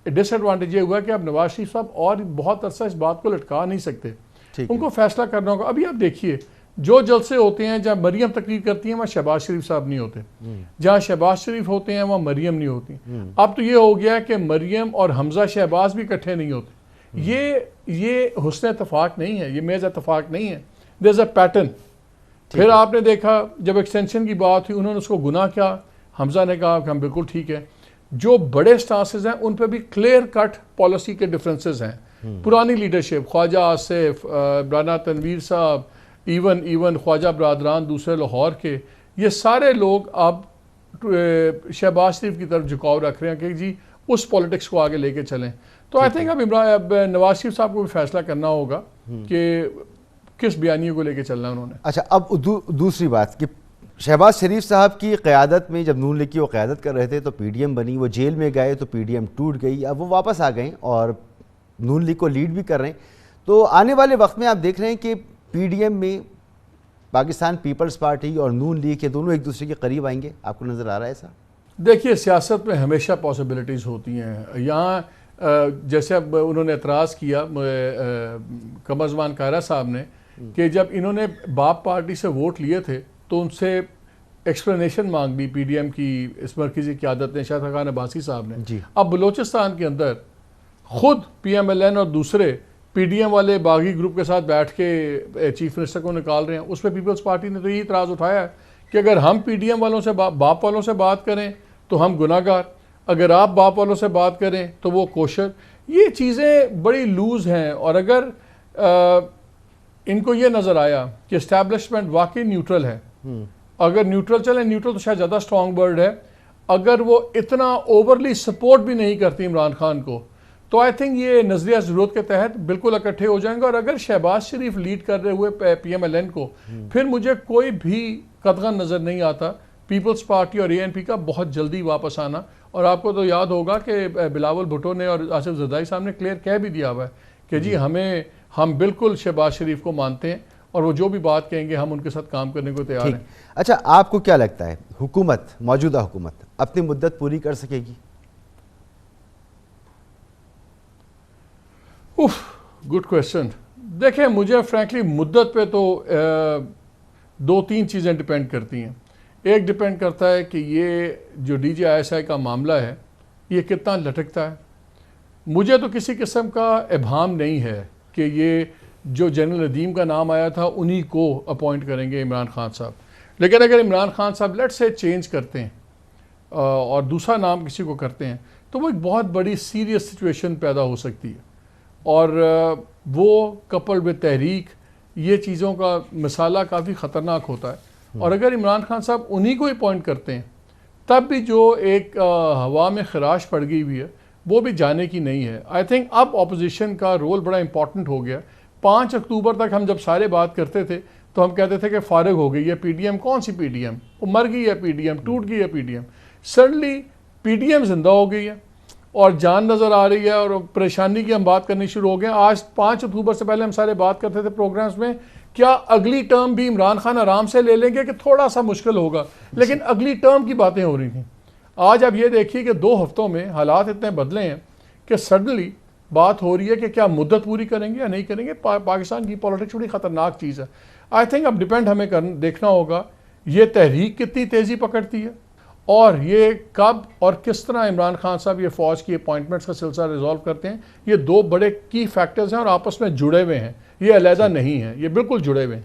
डिसएडवांटेज ये हुआ कि अब नवाज शरीफ साहब और बहुत अरसा इस बात को लटका नहीं सकते, उनको फैसला करना होगा। अभी आप देखिए जो जलसे होते हैं, जहाँ मरियम तकरीर करती हैं वहाँ शहबाज शरीफ साहब नहीं होते, जहाँ शहबाज शरीफ होते हैं वहाँ मरियम नहीं होती। अब तो ये हो गया कि मरियम और हमजा शहबाज भी इकट्ठे नहीं होते। ये हुस्न इत्तेफाक नहीं है, ये मेज़ इत्तेफाक नहीं है, देयर इज अ पैटर्न। फिर आपने देखा जब एक्सटेंशन की बात हुई, उन्होंने उसको गुनाह किया, हमजा ने कहा कि हम बिल्कुल ठीक है। जो बड़े स्टांसेस हैं उन पर भी क्लियर कट पॉलिसी के डिफरेंसेस हैं। पुरानी लीडरशिप, ख्वाजा आसिफ, राना तनवीर साहब, इवन ख्वाजा बरदरान दूसरे लाहौर के, یہ سارے لوگ اب شہباز شریف کی طرف جھکاؤ رکھ رہے ہیں کہ جی اس پولیٹکس کو آگے لے کے چلیں. تو آئی تھنک اب نواز شریف صاحب کو بھی فیصلہ کرنا ہوگا کہ کس بیانیے کو لے کے چلنا انہوں نے. اچھا اب دوسری بات کہ شہباز شریف صاحب کی قیادت میں جب نون لیگ کی وہ قیادت کر رہے تھے تو پی ڈی ایم بنی, وہ جیل میں گئے تو پی ڈی ایم ٹوٹ گئی, اب وہ واپس آ گئے اور نون لیگ کو لیڈ بھی کر رہے ہیں. تو آنے والے وقت میں آپ دیکھ رہے ہیں کہ پی ڈی ایم میں پاکستان پیپلز پارٹی اور نون لیگ یہ دونوں ایک دوسرے کے قریب آئیں گے, آپ کو نظر آ رہا ہے ایسا؟ دیکھیے سیاست میں ہمیشہ پاسبلٹیز ہوتی ہیں. یہاں جیسے اب انہوں نے اعتراض کیا قمرزمان کائرہ صاحب نے کہ جب انہوں نے باپ پارٹی سے ووٹ لیے تھے تو ان سے ایکسپلینیشن مانگ لی پی ڈی ایم کی اس مرکزی قیادت نے, شاہد خان عباسی صاحب نے. اب بلوچستان کے اندر خود پی ایم ایل این اور دوسرے پی ڈی ایم والے باغی گروپ کے ساتھ بیٹھ کے چیف منسٹر کو نکال رہے ہیں. اس پہ پیپلز پارٹی نے تو یہ اعتراض اٹھایا ہے کہ اگر ہم پی ڈی ایم والوں سے باپ والوں سے بات کریں تو ہم گناہ گار, اگر آپ باپ والوں سے بات کریں تو وہ کوشر. یہ چیزیں بڑی لوز ہیں. اور اگر ان کو یہ نظر آیا کہ اسٹیبلشمنٹ واقعی نیوٹرل ہے, اگر نیوٹرل چلیں, نیوٹرل تو شاید زیادہ اسٹرانگ ورڈ ہے, اگر وہ اتنا اوورلی سپورٹ بھی نہیں کرتی عمران خان کو, تو آئی تھنک یہ نظریہ ضرورت کے تحت بالکل اکٹھے ہو جائیں گے. اور اگر شہباز شریف لیڈ کر رہے ہوئے پی ایم ایل این کو, پھر مجھے کوئی بھی قطعاً نظر نہیں آتا پیپلز پارٹی اور اے این پی کا بہت جلدی واپس آنا. اور آپ کو تو یاد ہوگا کہ بلاول بھٹو نے اور آصف زرداری صاحب نے کلیئر کہہ بھی دیا ہوا ہے کہ جی ہم بالکل شہباز شریف کو مانتے ہیں اور وہ جو بھی بات کہیں گے ہم ان کے ساتھ کام کرنے کو تیار ہیں. اچھا آپ کو کیا لگتا ہے موجودہ حکومت اپنی مدت پوری کر سکے گی؟ Good question. دیکھیں مجھے فرینکلی مدت پہ تو 2-3 چیزیں ڈیپینڈ کرتی ہیں. ایک ڈیپینڈ کرتا ہے کہ یہ جو D G I S I کا معاملہ ہے یہ کتنا لٹکتا ہے. مجھے تو کسی قسم کا ابہام نہیں ہے کہ یہ جو جنرل ندیم کا نام آیا تھا انہی کو اپوائنٹ کریں گے عمران خان صاحب. لیکن اگر عمران خان صاحب لیٹ سے چینج کرتے ہیں اور دوسرا نام کسی کو کرتے ہیں تو وہ ایک بہت بڑی سیریس سچویشن پیدا ہو سکتی ہے. اور وہ کپل ود تحریک یہ چیزوں کا مسالہ کافی خطرناک ہوتا ہے. اور اگر عمران خان صاحب انہی کو اپوائنٹ کرتے ہیں تب بھی جو ایک ہوا میں خراش پڑ گئی ہوئی ہے وہ بھی جانے کی نہیں ہے. آئی تھنک اب اپوزیشن کا رول بڑا امپورٹنٹ ہو گیا. 5 اکتوبر تک ہم جب سارے بات کرتے تھے تو ہم کہتے تھے کہ فارغ ہو گئی ہے پی ڈی ایم. کون سی پی ڈی ایم؟ وہ مر گئی ہے پی ڈی ایم, ٹوٹ گئی ہے P D M. Suddenly P D M زندہ ہو گئی ہے اور جان نظر آ رہی ہے اور پریشانی کی ہم بات کرنی شروع ہو گئے. آج 5 اکتوبر سے پہلے ہم سارے بات کرتے تھے پروگرامز میں کیا اگلی ٹرم بھی عمران خان آرام سے لے لیں گے کہ تھوڑا سا مشکل ہوگا, لیکن اگلی ٹرم کی باتیں ہو رہی تھیں. آج اب یہ دیکھیے کہ 2 ہفتوں میں حالات اتنے بدلے ہیں کہ سڈنلی بات ہو رہی ہے کہ کیا مدت پوری کریں گے یا نہیں کریں گے. پاکستان کی پالیٹکس بڑی خطرناک چیز ہے. آئی تھنک اب ڈیپینڈ ہمیں دیکھنا ہوگا یہ تحریک کتنی تیزی پکڑتی ہے اور یہ کب اور کس طرح عمران خان صاحب یہ فوج کی اپوائنٹمنٹس کا سلسلہ ریزالو کرتے ہیں. یہ 2 بڑے کی فیکٹرز ہیں اور آپس میں جڑے ہوئے ہیں, یہ علیحدہ نہیں ہیں, یہ بالکل جڑے ہوئے ہیں.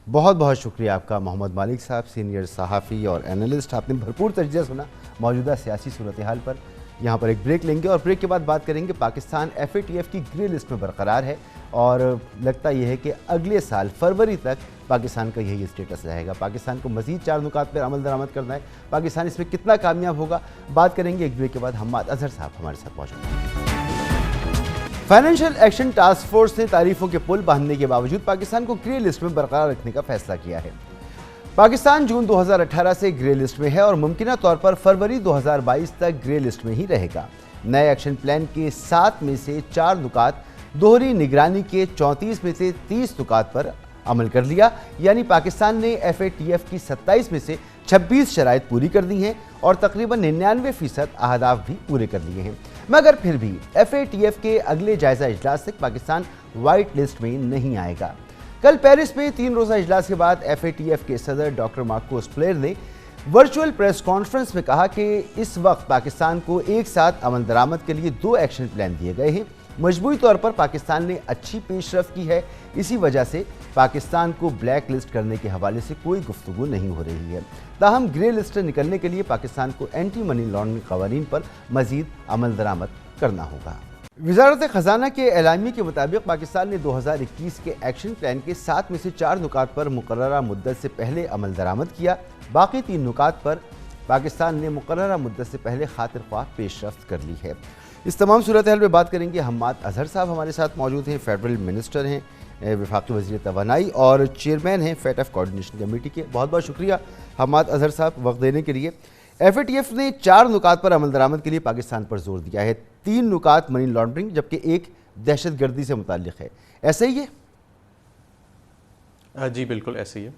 بہت بہت شکریہ آپ کا محمد مالک صاحب, سینئر صحافی اور اینالسٹ. آپ نے بھرپور تجزیہ سنا موجودہ سیاسی صورتحال پر. یہاں پر ایک بریک لیں گے اور بریک کے بعد بات کریں گے Pakistan F A T F کی گرے لسٹ میں برقرار ہے اور لگتا یہ ہے کہ اگلے سال فروری تک پاکستان کا یہی اسٹیٹس رہے گا. پاکستان کو مزید 4 نکات پر عمل درآمد کرنا ہے. پاکستان اس میں کتنا کامیاب ہوگا بات کریں گے ایک بریک کے بعد. حماد اظہر صاحب ہمارے ساتھ موجود ہیں. فائنینشیل ایکشن ٹاسک فورس نے تعریفوں کے پل باندھنے کے باوجود پاکستان کو گرے لسٹ میں برقرار رکھنے کا فیصلہ کیا ہے. پاکستان جون 2018 سے گرے لسٹ میں ہے اور ممکنہ طور پر فروری 2022 تک گرے لسٹ میں ہی رہے گا. نئے ایکشن پلان کے 7 میں سے 4 نکات دوہری نگرانی کے 34 میں سے 30 نکات پر عمل کر لیا. یعنی پاکستان نے ایف اے ٹی ایف کی 27 میں سے 26 شرائط پوری کر دی ہیں اور تقریباً 99% اہداف بھی پورے کر لیے ہیں. مگر پھر بھی ایف اے ٹی ایف کے اگلے جائزہ اجلاس تک پاکستان وائٹ لسٹ میں نہیں آئے گا. کل پیرس میں 3 روزہ اجلاس کے بعد ایف اے ٹی ایف کے صدر ڈاکٹر مارکوس پلیر نے ورچوئل پریس کانفرنس میں کہا کہ اس وقت پاکستان کو ایک ساتھ عمل درآمد کے لیے 2 ایکشن پلان دیے گئے ہیں. مجموعی طور پر پاکستان نے اچھی پیش رفت کی ہے. اسی وجہ سے پاکستان کو بلیک لسٹ کرنے کے حوالے سے کوئی گفتگو نہیں ہو رہی ہے. تاہم گرے لسٹ سے نکلنے کے لیے پاکستان کو اینٹی منی لانڈرنگ قوانین پر مزید عمل درآمد کرنا ہوگا. वज़ारत ख़ज़ाना के एलामी के मुताबिक पाकिस्तान ने 2021 के एक्शन प्लान के 7 में से 4 नुकात पर मुकर्ररा मुद्दत से पहले अमल दरामद किया। बाकी 3 नुकात पर पाकिस्तान ने मुकर्ररा मुद्दत से पहले खातिर ख्वाह पेशरफ्त कर ली है। इस तमाम सूरत हाल में बात करेंगे। हम्माद अजहर साहब हमारे साथ मौजूद हैं, फेडरल मिनिस्टर हैं, वफाकी वज़ीर तवानाई और चेयरमैन हैं FATF कोऑर्डिनेशन कमेटी के। बहुत बहुत शुक्रिया हम्माद अजहर साहब वक्त देने के लिए। FATF ने 4 नुकात पर अमल दरामद के लिए पाकिस्तान पर जोर दिया है। 3 नुकात मनी लॉन्ड्रिंग जबकि 1 दहशत गर्दी से मुताल्लिक़ है। ऐसा ही है? जी बिल्कुल ऐसे ही है।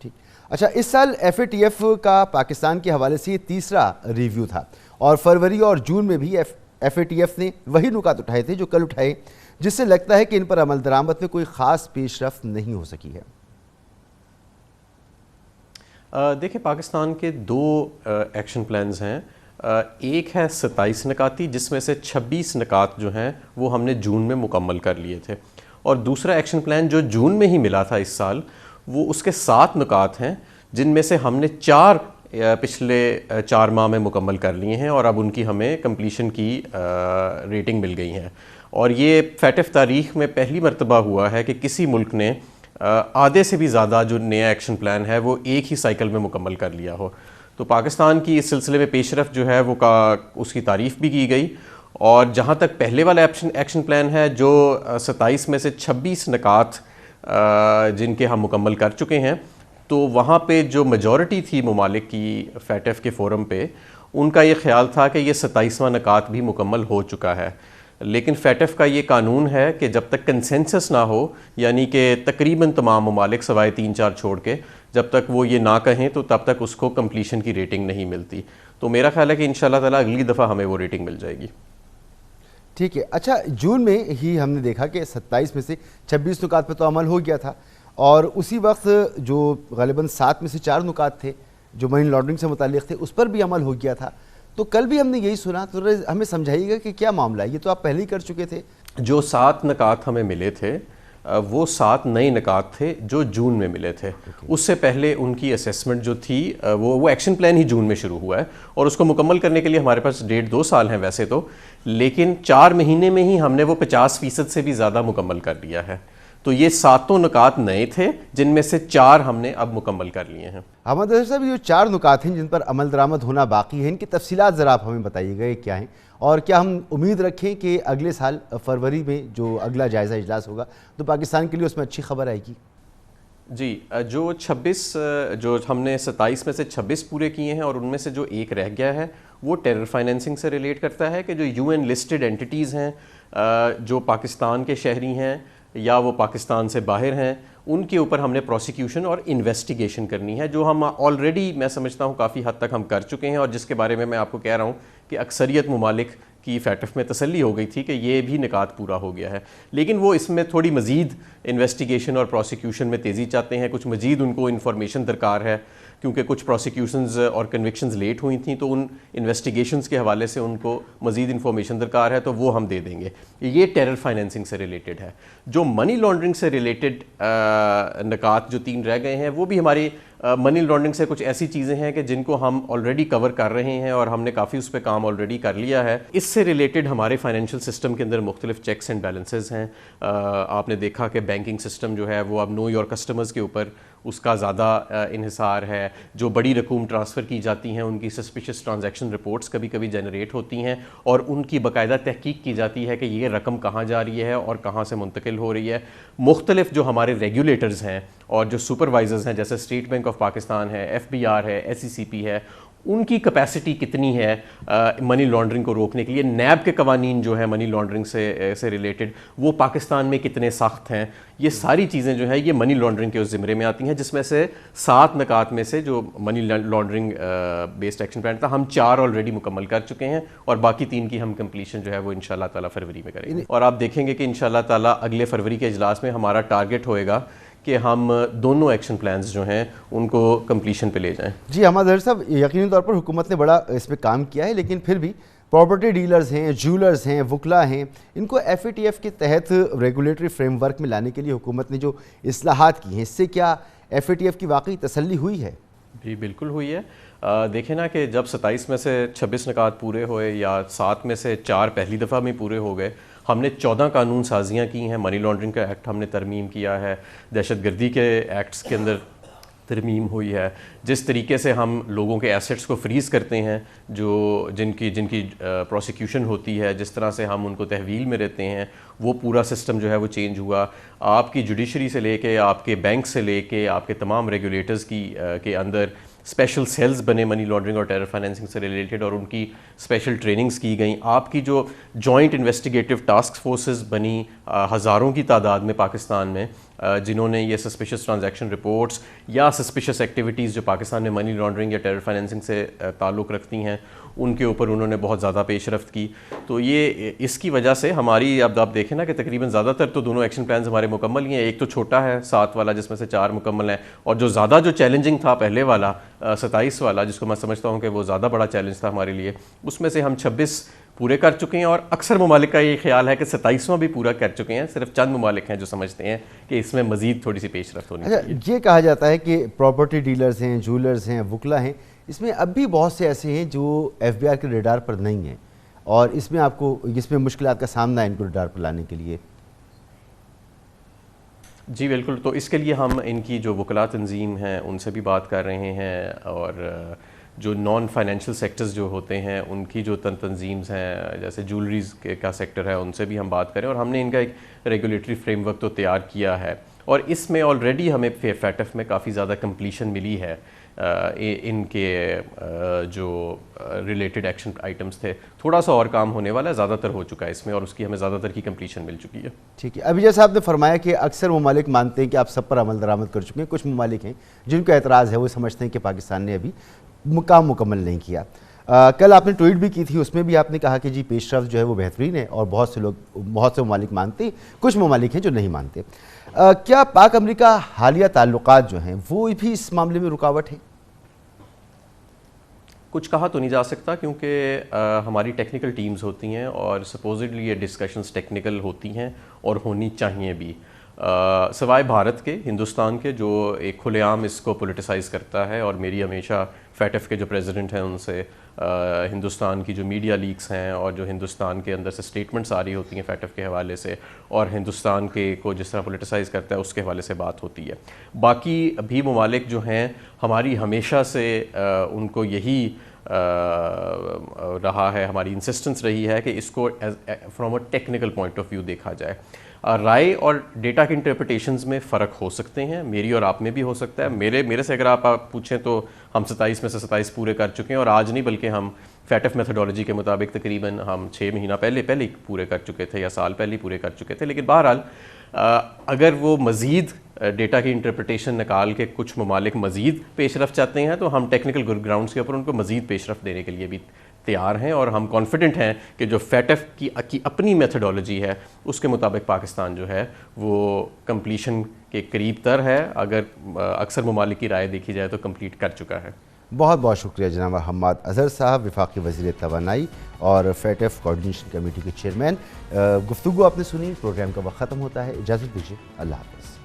ठीक। अच्छा, इस साल FATF का पाकिस्तान के हवाले से ये तीसरा रिव्यू था और फरवरी और जून में भी FATF ने वही नुकात उठाए थे जो कल उठाए, जिससे लगता है कि इन पर अमल दरामद में कोई ख़ास पेशरफ्त नहीं हो सकी है। देखिए, पाकिस्तान के 2 एक्शन प्लान्स हैं। एक है 27 नकाती, जिसमें से 26 नकात जो हैं वो हमने जून में मुकम्मल कर लिए थे, और दूसरा एक्शन प्लान जो जून में ही मिला था इस साल, वो उसके 7 नुकात हैं, जिनमें से हमने 4 पिछले 4 माह में मुकम्मल कर लिए हैं और अब उनकी हमें कंप्लीशन की रेटिंग मिल गई है। और ये FATF तारीख़ में पहली मरतबा हुआ है कि किसी मुल्क ने आधे से भी ज़्यादा जो नया एक्शन प्लान है वो एक ही साइकिल में मुकम्मल कर लिया हो। तो पाकिस्तान की इस सिलसिले में पेशरफ्त जो है वो उसकी तारीफ़ भी की गई। और जहाँ तक पहले वाला एक्शन प्लान है, जो 27 में से 26 नकात जिनके हम मुकम्मल कर चुके हैं, तो वहाँ पे जो मेजॉरिटी थी ममालिक की FATF के फ़ोरम पे, उनका ये ख़्याल था कि ये 27वां नकात भी मुकम्मल हो चुका है। लेकिन FATF का ये कानून है कि जब तक कंसेंसस ना हो, यानी कि तकरीबन तमाम ममालिक सवाए 3-4 छोड़ के, जब तक वो ये ना कहें तो तब तक उसको कंप्लीशन की रेटिंग नहीं मिलती। तो मेरा ख्याल है कि इंशाल्लाह ताला अगली दफ़ा हमें वो रेटिंग मिल जाएगी। ठीक है। अच्छा, जून में ही हमने देखा कि 27 में से 26 नुकात पर तो अमल हो गया था, और उसी वक्त जो ग़ालिबन 7 में से 4 नुकात थे जो मनी लॉन्ड्रिंग से मुताल्लिक़ थे, उस पर भी अमल हो गया था। तो कल भी हमने यही सुना, तो हमें समझाइएगा कि क्या मामला है। ये तो आप पहले ही कर चुके थे। जो 7 नकात हमें मिले थे वो 7 नए नकात थे जो जून में मिले थे। उससे पहले उनकी असेसमेंट जो थी वो एक्शन प्लान ही जून में शुरू हुआ है, और उसको मुकम्मल करने के लिए हमारे पास 1.5-2 साल हैं वैसे तो, लेकिन 4 महीने में ही हमने वो 50% से भी ज़्यादा मुकम्मल कर लिया है। तो ये 7 नुकात नए थे, जिनमें से 4 हमने अब मुकम्मल कर लिए हैं। हम्माद अजहर साहब, ये 4 नुकात हैं जिन पर अमल दरामद होना बाकी है, इनकी तफसीलात ज़रा आप हमें बताइएगा, ये क्या हैं, और क्या हम उम्मीद रखें कि अगले साल फरवरी में जो अगला जायज़ा इजलास होगा तो पाकिस्तान के लिए उसमें अच्छी खबर आएगी? जी, जो 26 जो हमने 27 में से 26 पूरे किए हैं, और उनमें से जो एक रह गया है वो टेरर फाइनेंसिंग से रिलेट करता है कि जो UN लिस्टेड एंटिटीज़ हैं, जो पाकिस्तान के शहरी हैं या वो पाकिस्तान से बाहर हैं, उनके ऊपर हमने प्रोसिक्यूशन और इन्वेस्टिगेशन करनी है, जो हम ऑलरेडी मैं समझता हूँ काफ़ी हद तक हम कर चुके हैं, और जिसके बारे में मैं आपको कह रहा हूँ कि अक्सरियत ममालिक की FATF में तसल्ली हो गई थी कि ये भी निकात पूरा हो गया है। लेकिन वो इसमें थोड़ी मज़ीद इन्वेस्टिगेशन और प्रोसिक्यूशन में तेज़ी चाहते हैं, कुछ मज़ीद उनको इन्फॉर्मेशन दरकार है, क्योंकि कुछ प्रोसिक्यूशंस और कन्विक्शंस लेट हुई थी, तो उन इन्वेस्टिगेशंस के हवाले से उनको मज़ीद इन्फॉर्मेशन दरकार है, तो वो हम दे देंगे। ये टेरर फाइनेंसिंग से रिलेटेड है। जो मनी लॉन्ड्रिंग से रिलेटेड नकात जो 3 रह गए हैं, वो भी हमारी मनी लॉन्ड्रिंग से कुछ ऐसी चीज़ें हैं कि जिनको हम ऑलरेडी कवर कर रहे हैं, और हमने काफ़ी उस पर काम ऑलरेडी कर लिया है। इससे रिलेटेड हमारे फाइनेंशियल सिस्टम के अंदर मुख्तलिफ चेक्स एंड बैलेंसेस हैं। आपने देखा कि बैंकिंग सिस्टम जो है वो अब नो योर कस्टमर्स के ऊपर उसका ज़्यादा इन्हिसार है। जो बड़ी रकूम ट्रांसफ़र की जाती हैं, उनकी सस्पिशियस ट्रांजैक्शन रिपोर्ट्स कभी कभी जनरेट होती हैं, और उनकी बाकायदा तहकीक की जाती है कि ये रकम कहाँ जा रही है और कहाँ से मुंतकिल हो रही है। मुख्तलिफ जो हमारे रेगुलेटर्स हैं और जो सुपरवाइजर्स हैं, जैसे स्टेट बैंक ऑफ पाकिस्तान है, FBR है, SECP है, उनकी कैपेसिटी कितनी है मनी लॉन्ड्रिंग को रोकने के लिए। नैब के कवानीन जो है मनी लॉन्ड्रिंग से रिलेटेड, वो पाकिस्तान में कितने सख्त हैं, ये सारी चीज़ें जो है ये मनी लॉन्ड्रिंग के उस ज़िम्मे में आती हैं, जिसमें से 7 नकात में से जो money laundering based action plan था, हम 4 ऑलरेडी मुकम्मल कर चुके हैं, और बाकी 3 की हम कंप्लीशन जो है वो इंशाल्लाह ताला फरवरी में करेंगे। और आप देखेंगे कि इंशाल्लाह ताला अगले फरवरी के इजलास में हमारा टारगेट होएगा कि हम दोनों एक्शन प्लान्स जो हैं उनको कंप्लीशन पे ले जाएं। जी हम्माद अजहर साहब, यकीनी तौर पर हुकूमत ने बड़ा इस पर काम किया है, लेकिन फिर भी प्रॉपर्टी डीलर्स हैं, ज्वेलर्स हैं, वकला हैं, इनको FATF के तहत रेगुलेटरी फ्रेमवर्क में लाने के लिए हुकूमत ने जो इस्लाहात की हैं, इससे क्या FATF की वाकई तसल्ली हुई है? जी बिल्कुल हुई है। دیکھیں نا کہ جب 27 میں سے 26 نکات پورے ہوئے یا 7 میں سے 4 پہلی دفعہ میں پورے ہو گئے، ہم نے 14 قانون سازیاں کی ہیں. منی لانڈرنگ کا ایکٹ ہم نے ترمیم کیا ہے، دہشت گردی کے ایکٹس کے اندر ترمیم ہوئی ہے. جس طریقے سے ہم لوگوں کے ایسٹس کو فریز کرتے ہیں جن کی پروسیکیوشن ہوتی ہے، جس طرح سے ہم ان کو تحویل میں رہتے ہیں، وہ پورا سسٹم جو ہے وہ چینج ہوا. آپ کی جوڈیشری سے لے کے آپ کے بینک سے لے کے آپ کے تمام ریگولیٹرز کے اندر اسپیشل سیلز بنے منی لانڈرنگ اور ٹیرر فائنینسنگ سے ریلیٹڈ، اور ان کی اسپیشل ٹریننگز کی گئیں. آپ کی جو جوائنٹ انویسٹیگیٹو ٹاسک فورسز بنی ہزاروں کی تعداد میں پاکستان میں، جنہوں نے یہ سسپیشس ٹرانزیکشن رپورٹس یا سسپیشس ایکٹیویٹیز جو پاکستان میں منی لانڈرنگ یا ٹیرر فائنینسنگ سے تعلق رکھتی ہیں، ان کے اوپر انہوں نے بہت زیادہ پیش رفت کی. تو یہ اس کی وجہ سے ہماری، اب آپ دیکھیں نا کہ تقریباً زیادہ تر تو دونوں ایکشن پلانز ہمارے مکمل ہی ہیں. ایک تو چھوٹا ہے 7 والا جس میں سے 4 مکمل ہیں، اور جو زیادہ جو چیلنجنگ تھا پہلے والا 27 والا، جس کو میں سمجھتا ہوں کہ وہ زیادہ بڑا چیلنج تھا ہمارے لیے، اس میں سے ہم 26 پورے کر چکے ہیں. اور اکثر ممالک کا یہ خیال ہے کہ 27واں بھی پورا کر چکے ہیں. صرف چند ممالک ہیں جو سمجھتے ہیں کہ اس میں مزید تھوڑی سی پیش رفت ہونی چاہیے. یہ کہا جاتا ہے کہ پراپرٹی ڈیلرز ہیں، جولرز ہیں، وکلا ہیں، اس میں اب بھی بہت سے ایسے ہیں جو ایف بی آر کے ریڈار پر نہیں ہیں، اور اس میں مشکلات کا سامنا ہے ان کو ریڈار پر لانے کے لیے. جی بالکل. تو اس کے لیے ہم ان کی جو وکلا تنظیم ہیں ان سے بھی بات کر رہے ہیں، اور جو نان فائنینشیل سیکٹرز جو ہوتے ہیں ان کی جو تنظیمز ہیں، جیسے جولریز کا سیکٹر ہے، ان سے بھی ہم بات کریں. اور ہم نے ان کا ایک ریگولیٹری فریم ورک تو تیار کیا ہے، اور اس میں آلریڈی ہمیں فیٹف میں کافی زیادہ کمپلیشن ملی ہے. ان کے جو ریلیٹڈ ایکشن آئٹمز تھے، تھوڑا سا اور کام ہونے والا ہے، زیادہ تر ہو چکا ہے اس میں، اور اس کی ہمیں زیادہ تر کی کمپلیشن مل چکی ہے. ٹھیک ہے. ابھی جیسا آپ نے فرمایا کہ اکثر ممالک مانتے ہیں کہ آپ سب پر عمل درآمد کر چکے ہیں، کچھ ممالک ہیں جن کا اعتراض ہے، وہ سمجھتے ہیں کہ پاکستان نے ابھی کام مکمل نہیں کیا. کل آپ نے ٹویٹ بھی کی تھی، اس میں بھی آپ نے کہا کہ جی پیش رفت جو ہے وہ بہترین ہے، اور بہت سے ممالک مانتے ہیں، کچھ ممالک ہیں جو نہیں مانتے. کیا پاک امریکہ حالیہ تعلقات جو ہیں وہ بھی اس معاملے میں رکاوٹ ہے؟ کچھ کہا تو نہیں جا سکتا، کیونکہ ہماری ٹیکنیکل ٹیمز ہوتی ہیں، اور سپوزڈلی یہ ڈسکشنز ٹیکنیکل ہوتی ہیں اور ہونی چاہیے بھی. سوائے بھارت کے، ہندوستان کے، جو ایک کھلے عام اس کو پولیٹیسائز کرتا ہے. اور میری ہمیشہ فیٹف کے جو پریزیڈنٹ ہیں ان سے ہندوستان کی جو میڈیا لیکس ہیں اور جو ہندوستان کے اندر سے سٹیٹمنٹس آ رہی ہوتی ہیں فیٹف کے حوالے سے، اور ہندوستان کے کو جس طرح پولیٹیسائز کرتا ہے اس کے حوالے سے بات ہوتی ہے. باقی بھی ممالک جو ہیں، ہماری ہمیشہ سے ان کو یہی رہا ہے، ہماری انسسٹنس رہی ہے کہ اس کو from a technical point of view دیکھا جائے. رائے اور ڈیٹا کی انٹرپریٹیشنز میں فرق ہو سکتے ہیں، میری اور آپ میں بھی ہو سکتا ہے. میرے سے اگر آپ پوچھیں تو ہم 27 میں سے 27 پورے کر چکے ہیں، اور آج نہیں بلکہ ہم فیٹف میتھڈالوجی کے مطابق تقریباً ہم 6 مہینہ پہلے ہی پورے کر چکے تھے، یا سال پہلے ہی پورے کر چکے تھے. لیکن بہرحال اگر وہ مزید ڈیٹا کی انٹرپریٹیشن نکال کے کچھ ممالک مزید پیش رفت چاہتے ہیں، تو ہم ٹیکنیکل گراؤنڈس کے اوپر ان کو مزید پیش رفت دینے کے لیے بھی تیار ہیں. اور ہم کانفیڈنٹ ہیں کہ جو فیٹف کی اپنی میتھڈالوجی ہے اس کے مطابق پاکستان جو ہے وہ کمپلیشن کے قریب تر ہے. اگر اکثر ممالک کی رائے دیکھی جائے تو کمپلیٹ کر چکا ہے. بہت بہت شکریہ جناب حماد اظہر صاحب، وفاقی وزیر توانائی اور فیٹف کوارڈینیشن کمیٹی کے چیئرمین. گفتگو آپ نے سنی، پروگرام کا وقت ختم ہوتا ہے. اجازت دیجیے، اللہ حافظ.